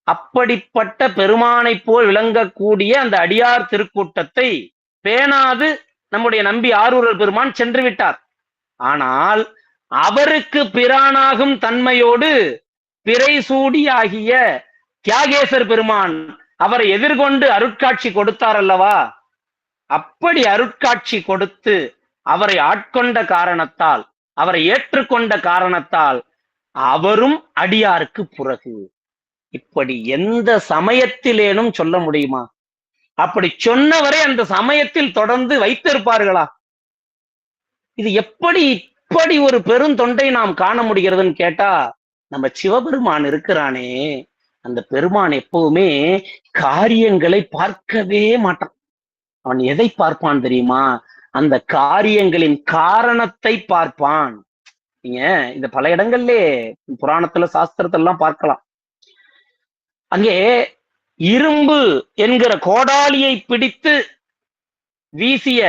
அப்படிப்பட்ட பெருமானை போல் விளங்கக்கூடிய அந்த அடியார் திருக்கூட்டத்தை பேணாது நம்முடைய நம்பி ஆரூரர் பெருமான் சென்று விட்டார். ஆனால் அவருக்கு பிரானாகும் தன்மையோடு பிறை சூடியாகிய தியாகேசர் பெருமான் அவரை எதிர்கொண்டு அருட்காட்சி கொடுத்தார் அல்லவா? அப்படி அருட்காட்சி கொடுத்து அவரை ஆட்கொண்ட காரணத்தால், அவரை ஏற்றுக்கொண்ட காரணத்தால் அவரும் அடியாருக்கு புறகு. இப்படி எந்த சமயத்திலேனும் சொல்ல முடியுமா? அப்படி சொன்னவரை அந்த சமயத்தில் தொடர்ந்து வைத்திருப்பார்களா? இது இப்படி ஒரு பெருந்தொண்டை நாம் காண முடிகிறதுன்னு கேட்டா, நம்ம சிவபெருமான் இருக்கிறானே, அந்த பெருமான் எப்பவுமே காரியங்களை பார்க்கவே மாட்டான். அவன் எதை பார்ப்பான் தெரியுமா? அந்த காரியங்களின் காரணத்தை பார்ப்பான். நீங்க இந்த பல இடங்கள்ல புராணத்துல சாஸ்திரத்தெல்லாம் பார்க்கலாம். அங்கே இரும்பு என்கிற கோடாலியை பிடித்து வீசிய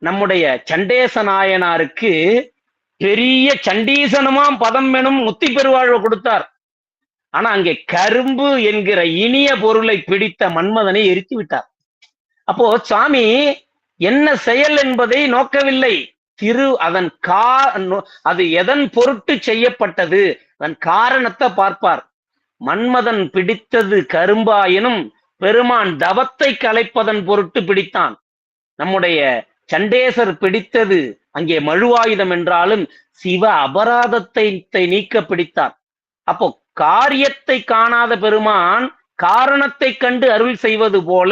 நம்முடைய சண்டேச நாயனாருக்கு பெரிய சண்டீசனமாம் பதம் எனும் முத்தி பெருவாழ்வு கொடுத்தார். ஆனா அங்கே கரும்பு என்கிற இனிய பொருளை பிடித்த மன்மதனை எரித்து விட்டார். அப்போ சாமி என்ன செயல் என்பதை நோக்கவில்லை. அது எதன் பொருட்டு செய்யப்பட்டது, அதன் காரணத்தை பார்ப்பார். மன்மதன் பிடித்தது கரும்பாயினும் பெருமான் தவத்தை கலைப்பதன் பொருட்டு பிடித்தான். நம்முடைய சண்டேசர் பிடித்தது அங்கே மழுவாயுதம் என்றாலும் சிவ அபராதத்தை நீக்க பிடித்தார். அப்போ காரியத்தை காணாத பெருமான் காரணத்தை கண்டு அருள் செய்வது போல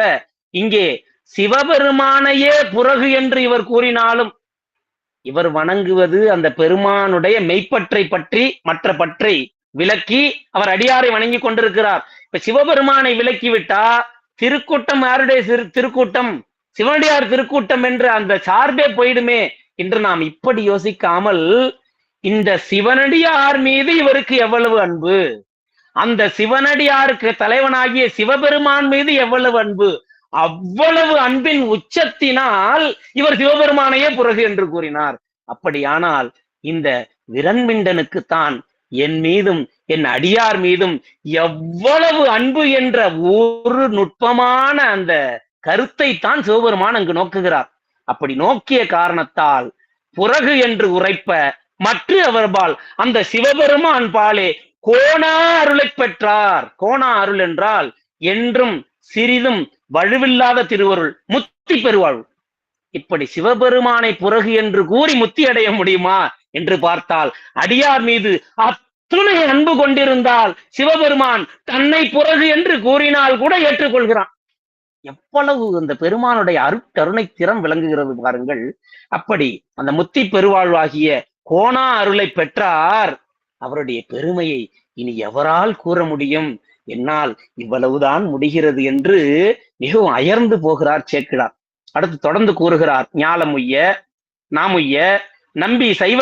இங்கே சிவபெருமானையே புறகு என்று இவர் கூறினாலும் இவர் வணங்குவது அந்த பெருமானுடைய மெய்ப்பற்றை பற்றி மற்ற பற்றை விலக்கி அவர் அடியாரை வணங்கி கொண்டிருக்கிறார். இப்ப சிவபெருமானை விலக்கிவிட்டா திருக்கூட்டம் யாருடைய திருக்கூட்டம்? சிவனடியார் திருக்கூட்டம் என்று அந்த சார்பே போயிடுமே என்று நாம் இப்படி யோசிக்காமல், இந்த சிவனடியார் மீது இவருக்கு எவ்வளவு அன்பு, அந்த சிவனடியாருக்கு தலைவனாகிய சிவபெருமான் மீது எவ்வளவு அன்பு, அவ்வளவு அன்பின் உச்சத்தினால் இவர் சிவபெருமானையே புறகு என்று கூறினார். அப்படியானால் இந்த விரண்மிண்டனுக்குத்தான் என் மீதும் என் அடியார் மீதும் எவ்வளவு அன்பு என்ற ஒரு நுட்பமான அந்த கருத்தை தான் சிவபெருமான் அங்கு நோக்குகிறார். அப்படி நோக்கிய காரணத்தால் புறகு என்று உரைப்ப மற்ற அவர்பால் அந்த சிவபெருமான் பாலே கோணா அருளை பெற்றார். கோணா அருள் என்றால் என்றும் சிறிதும் வலுவில்லாத திருவருள், முத்தி பெருவாழ்வு. இப்படி சிவபெருமானை புறகு என்று கூறி முத்தி அடைய முடியுமா என்று பார்த்தால், அடியார் மீது அத்துணை அன்பு கொண்டிருந்தால் சிவபெருமான் தன்னை புறகு என்று கூறினால் கூட ஏற்றுக்கொள்கிறான். எவ்வளவு அந்த பெருமானுடைய அருட்கருணை திறம் விளங்குகிறது பாருங்கள். அப்படி அந்த முத்தி பெருவாழ்வாகிய கோணா அருளை பெற்றார். அவருடைய பெருமையை இனி எவரால் கூற முடியும்? என்னால் இவ்வளவுதான் முடிகிறது என்று மிகவும் அயர்ந்து போகிறார் சேக்கிழார். அடுத்து தொடர்ந்து கூறுகிறார். ஞாலமுய்ய நாமுய்ய நம்பி சைவ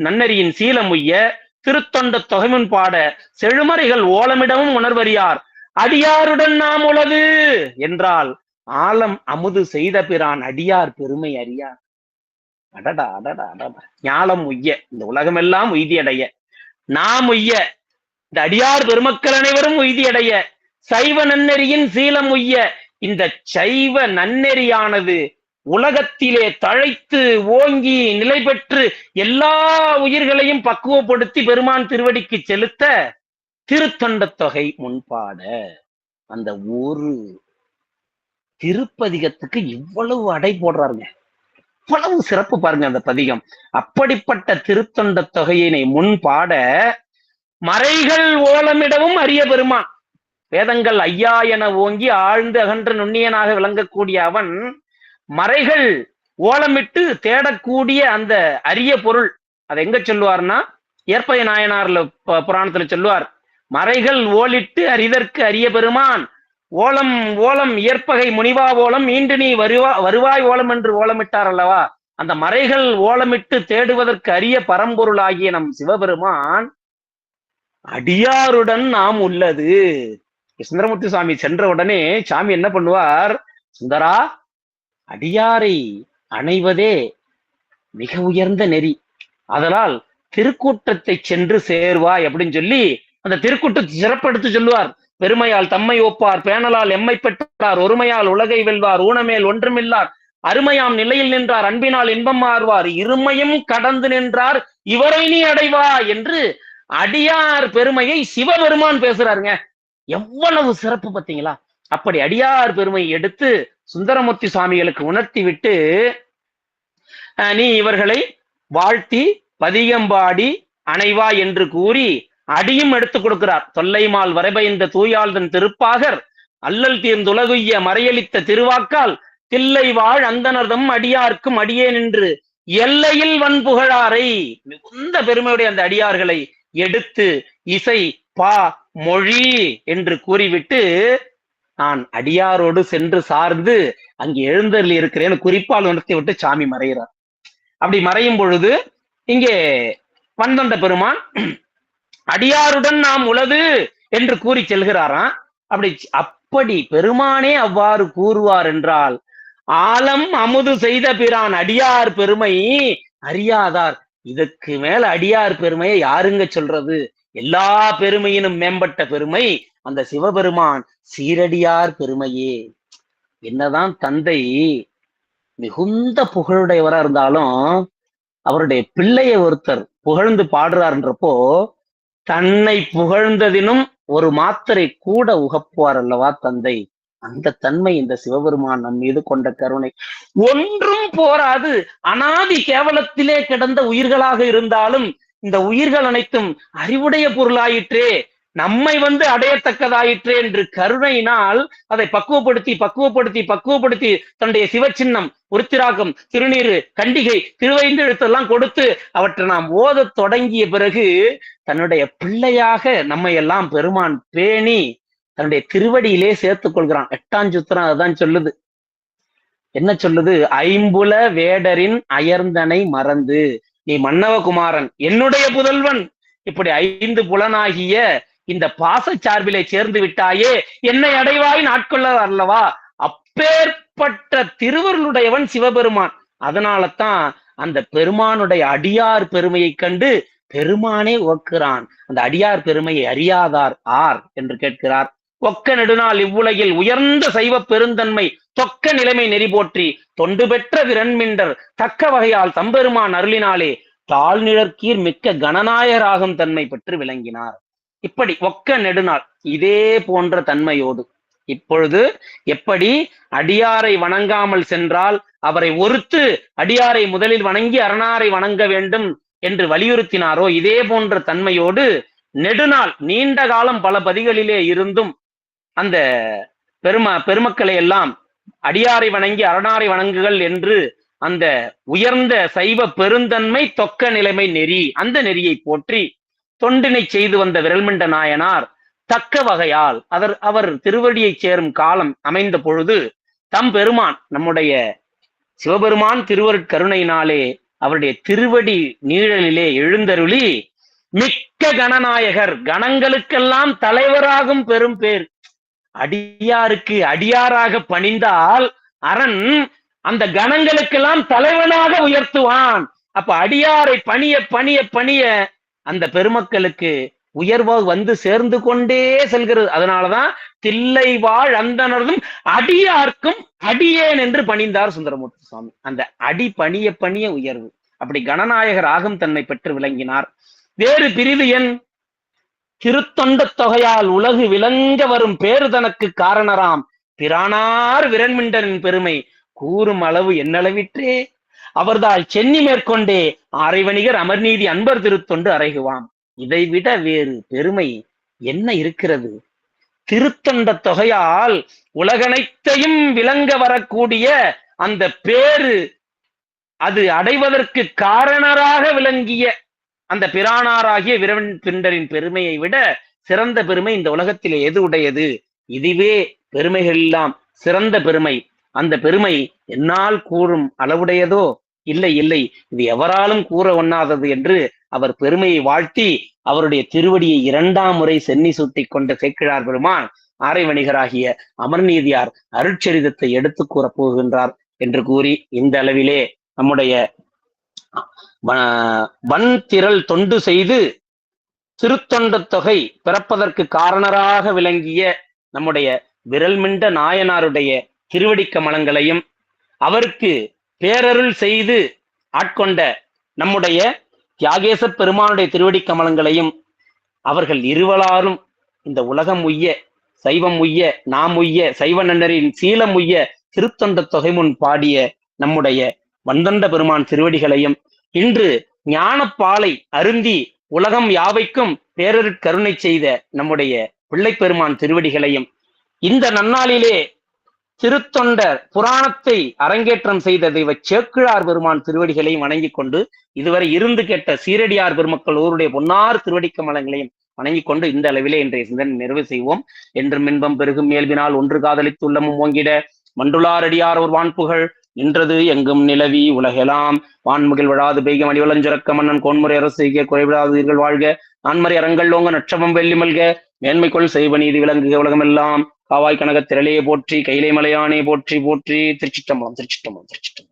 நன்னறியின் சீலமுய்ய திருத்தொண்ட தொகைமுன் பாட செழுமறைகள் ஓலமிடமும் உணர்வறியார் அடியாருடன் நாம் உலகு என்றால் ஆலம் அமுது செய்த பிரான் அடியார் பெருமை அறியார். அடடா அடடா அடடா. ஞாலம் உய்ய, இந்த உலகமெல்லாம் உய்தியடைய, நாம் உய்ய, இந்த அடியார் பெருமக்கள் அனைவரும் உய்தியடைய, சைவ நன்னெறியின் சீலம் உய்ய, இந்த சைவ நன்னெறியானது உலகத்திலே தழைத்து ஓங்கி நிலை பெற்று எல்லா உயிர்களையும் பக்குவப்படுத்தி பெருமான் திருவடிக்கு செலுத்த திருத்தொண்ட தொகை முன்பாட. அந்த ஒரு திருப்பதிகத்துக்கு இவ்வளவு அடை போடுறாருங்க, இவ்வளவு சிறப்பு பாருங்க அந்த பதிகம். அப்படிப்பட்ட திருத்தொண்ட தொகையினை முன்பாட மறைகள் ஓலமிடவும் அரிய பெருமான். வேதங்கள் ஐயா என ஓங்கி ஆழ்ந்து அகன்ற நுண்ணியனாக விளங்கக்கூடிய அவன் மறைகள் ஓலமிட்டு தேடக்கூடிய அந்த அரிய பொருள். அதை எங்க சொல்லுவார்னா, ஏற்பய நாயனார்ல புராணத்துல சொல்லுவார், மறைகள் ஓலிட்டு அரிதற்கு அரிய பெருமான் ஓலம் ஓலம் இயற்பகை முனிவா ஓலம் மீண்டு நீ வருவாய் ஓலம் என்று ஓலமிட்டார் அல்லவா. அந்த மறைகள் ஓலமிட்டு தேடுவதற்கு அரிய பரம்பொருளாகிய நம் சிவபெருமான் அடியாருடன் நாம் உள்ளது. சுந்தரமூர்த்தி சுவாமி சென்ற உடனே சாமி என்ன பண்ணுவார், சுந்தரா, அடியாரை அணைவதே மிக உயர்ந்த நெறி, அதனால் திருக்கூட்டத்தை சென்று சேர்வாய் அப்படின்னு சொல்லி அந்த திருக்கூட்டத்தை சிறப்படுத்தி சொல்லுவார். பெருமையால் தம்மை ஒப்பார், பேணலால் எம்மை பெற்றார், ஒருமையால் உலகை வெல்வார், ஊனமேல் ஒன்றுமில்லார், அருமையாம் நிலையில் நின்றார், அன்பினால் இன்பம் மாறுவார், இருமையும் கடந்து நின்றார், இவரை நீ அடைவா என்று அடியார் பெருமையை சிவபெருமான் பேசுறாருங்க. எவ்வளவு சிறப்பு பார்த்தீங்களா? அப்படி அடியார் பெருமையை எடுத்து சுந்தரமூர்த்தி சுவாமிகளுக்கு உணர்த்தி விட்டு, நீ இவர்களை வாழ்த்தி பதிகம்பாடி அணைவா என்று கூறி அடியும் எடுத்து கொடுக்கிறார். தொல்லைமால் வரைபயந்த தூயாள்தன் திருப்பாகர் அல்லல் தீர்ந்துலகுய்ய மறையளித்த திருவாக்கால் தில்லை வாழ் அந்தனர்தம் அடியார்க்கும் அடியே நின்று எல்லையில் வன்புகழாரை, மிகுந்த பெருமையுடைய அந்த அடியார்களை எடுத்து இசை பா மொழி என்று கூறிவிட்டு நான் அடியாரோடு சென்று சார்ந்து அங்கே எழுந்தருளி இருக்கிறேன்னு குறிப்பால் உணர்த்தி விட்டு சாமி மறைகிறார். அப்படி மறையும் பொழுது இங்கே பந்தொண்ட பெருமான் அடியாருடன் நாம் உளது என்று கூறி செல்கிறாராம். அப்படி பெருமானே அவ்வாறு கூறுவார் என்றால், ஆலம் அமுது செய்த பிரான் அடியார் பெருமை அறியாதார். இதற்கு மேல அடியார் பெருமையை யாருங்க சொல்றது? எல்லா பெருமையினும் மேம்பட்ட பெருமை அந்த சிவபெருமான் சீரடியார் பெருமையே. என்னதான் தந்தை மிகுந்த புகழுடையவரா இருந்தாலும் அவருடைய பிள்ளையை ஒருத்தர் புகழ்ந்து பாடுறாருன்றப்போ தன்னை புகழ்ந்ததினும் ஒரு மாத்திரை கூட உகப்புவார் அல்லவா தந்தை. அந்த தன்மை இந்த சிவபெருமான் நம் மீது கொண்ட கருணை ஒன்றும் போராது. அனாதி கேவலத்திலே கிடந்த உயிர்களாக இருந்தாலும் இந்த உயிர்கள் அனைத்தும் அறிவுடைய பொருளாயிற்றே, நம்மை அடையத்தக்கதாயிற்றே என்று கருணையினால் அதை பக்குவப்படுத்தி பக்குவப்படுத்தி பக்குவப்படுத்தி தன்னுடைய சிவச்சின்னம், உருத்திராகம், திருநீரு, கண்டிகை, திருவைந்தெழுத்தெல்லாம் கொடுத்து அவற்றை நாம் ஓத தொடங்கிய பிறகு தன்னுடைய பிள்ளையாக நம்மை எல்லாம் பெருமான் பேணி தன்னுடைய திருவடியிலே சேர்த்துக் கொள்கிறான். 8ஆம் சூத்திரம் அதுதான் சொல்லுது. என்ன சொல்லுது? ஐம்புல வேடரின் அயர்ந்தனை மறந்து நீ மன்னவகுமாரன் என்னுடைய புதல்வன், இப்படி 5 புலனாகிய இந்த பாச சார்பிலே சேர்ந்து விட்டாயே என்னை அடைவாய் நாட்கொள்ள அல்லவா. அப்பேற்பட்ட திருவருளுடையவன் சிவபெருமான். அதனால தான் அந்த பெருமானுடைய அடியார் பெருமையை கண்டு பெருமானே ஒக்கிறான். அந்த அடியார் பெருமையை அறியாதார் ஆர் என்று கேட்கிறார். ஒக்க நெடுநாள் இவ்வுலகில் உயர்ந்த சைவ பெருந்தன்மை தொக்க நிலைமை நெறி போற்றி தொண்டு பெற்ற விரண்மிண்டர் தக்க வகையால் தம்பெருமான் அருளினாலே தாழ் நிழற்கீர் மிக்க கணநாயகராகும் தன்மை பெற்று விளங்கினார். இப்படி ஒக்க நெடுநாள் இதே போன்ற தன்மையோடு இப்பொழுது எப்படி அடியாரை வணங்காமல் சென்றால் அவரை ஒருத்து அடியாரை முதலில் வணங்கி அரணாரை வணங்க வேண்டும் என்று வலியுறுத்தினாரோ, இதே போன்ற தன்மையோடு நெடுநாள் நீண்ட காலம் பல பதிகளிலே இருந்தும் அந்த பெருமக்களை எல்லாம் அடியாரை வணங்கி அரணாரை வணங்குகள் என்று அந்த உயர்ந்த சைவ பெருந்தன்மை தொக்க நிலைமை நெறி, அந்த நெறியை போற்றி தொண்டினை செய்து வந்த விரல்மிண்ட நாயனார் தக்க வகையால் அவர் திருவடியை சேரும் காலம் அமைந்த பொழுது தம் பெருமான் நம்முடைய சிவபெருமான் திருவருட்கருணையினாலே அவருடைய திருவடி நீழலிலே எழுந்தருளி மிக்க கணநாயகர், கணங்களுக்கெல்லாம் தலைவராகும் பெரும் பேர். அடியாருக்கு அடியாராக பணிந்தால் அரண் அந்த கணங்களுக்கெல்லாம் தலைவனாக உயர்த்துவான். அப்ப அடியாரை பணிய பணிய பணிய அந்த பெருமக்களுக்கு உயர்வு சேர்ந்து கொண்டே செல்கிறது. அதனாலதான் தில்லை வாழ் அந்தனர்தும் அடியார்க்கும் அடியேன் என்று பணிந்தார் சுந்தரமூர்த்தி சுவாமி. அந்த அடி பணிய பணிய உயர்வு. அப்படி கணநாயகர் ஆகும் தன்னை பெற்று விளங்கினார். வேறு பிரிவு என் திருத்தொண்ட தொகையால் உலகு விளங்க வரும் பேரு தனக்கு காரணராம் பிரானார் விரண்மிண்டனின் பெருமை கூறும் அளவு என்னளவிற்றே அவர்தால் சென்னி மேற்கொண்டே ஆரைவணிகர் அமர்நீதி அன்பர் திருத்தொண்டு அறைகுவாம். இதைவிட வேறு பெருமை என்ன இருக்கிறது? திருத்தொண்ட தொகையால் உலகனைத்தையும் விளங்க வரக்கூடிய அந்த பேரு அது அடைவதற்கு காரணராக விளங்கிய அந்த பிரானாராகிய விரவன் பிண்டரின் பெருமையை விட சிறந்த பெருமை இந்த உலகத்திலே எது உடையது? இதுவே பெருமைகள் எல்லாம் சிறந்த பெருமை. அந்த பெருமை என்னால் கூறும் அளவுடையதோ? இல்லை இல்லை, இது எவராலும் கூற ஒண்ணாதது என்று அவர் பெருமையை வாழ்த்தி அவருடைய திருவடியை 2ஆம் முறை சென்னி சூட்டி கொண்ட சேக்கிழார் பெருமான் ஆரைவணிகராகிய அமர்நீதியார் அருட்சரிதத்தை எடுத்து கூற போகின்றார் என்று கூறி இந்த அளவிலே நம்முடைய வன்திரள் தொண்டு செய்து திருத்தொண்ட தொகை பிறப்பதற்கு காரணராக விளங்கிய நம்முடைய விரல்மிண்ட நாயனாருடைய திருவடி கமலங்களையும் அவருக்கு பேரருள் செய்து ஆட்கொண்ட நம்முடைய தியாகேச பெருமானுடைய திருவடி கமலங்களையும் அவர்கள் இருவலாரும் இந்த உலகம் உய்ய, சைவம் உய்ய, நாம் உய்ய, சைவ நன்னரின் சீலம் உய்ய திருத்தொண்ட தொகை முன் பாடிய நம்முடைய வந்தண்ட பெருமான் திருவடிகளையும் இன்று ஞானப்பாலை அருந்தி உலகம் யாவைக்கும் பேரருட்கருணை செய்த நம்முடைய பிள்ளை பெருமான் திருவடிகளையும் இந்த நன்னாளிலே திருத்தொண்டர் புராணத்தை அரங்கேற்றம் செய்த தெய்வ சேக்கிழார் பெருமான் திருவடிகளையும் வணங்கிக் கொண்டு இதுவரை இருந்து கேட்ட சீரடியார் பெருமக்கள் ஊருடைய பொன்னார் திருவடிக்க மலங்களையும் வணங்கிக் கொண்டு இந்த அளவிலே இன்றைய சிந்தனை நிறைவு செய்வோம். என்றும் இன்பம் பெருகும் இயல்பினால் ஒன்று காதலித்து உள்ளமும் ஓங்கிட மண்டுளாரடியார் ஒரு வான்புகழ் நின்றது எங்கும் நிலவி உலகெல்லாம் வான்முகில் விழாது பெய்க மணிவளஞ்சுரக்க மன்னன் கோன்முறை அரசு செய்க குறைவிடாதீர்கள் வாழ்க நான்மறை அறங்கள் ஓங்க நட்சமம் வெள்ளி மல்க மேன்மைக்குள் செய்வ நீதி விளங்குக உலகமெல்லாம் காவாய் கனக திரளையே போற்றி கைலை மலையானே போற்றி போற்றி. திருச்சிற்றம்பலம் திருச்சிற்றம்பலம் திருச்சிற்றம்பலம்.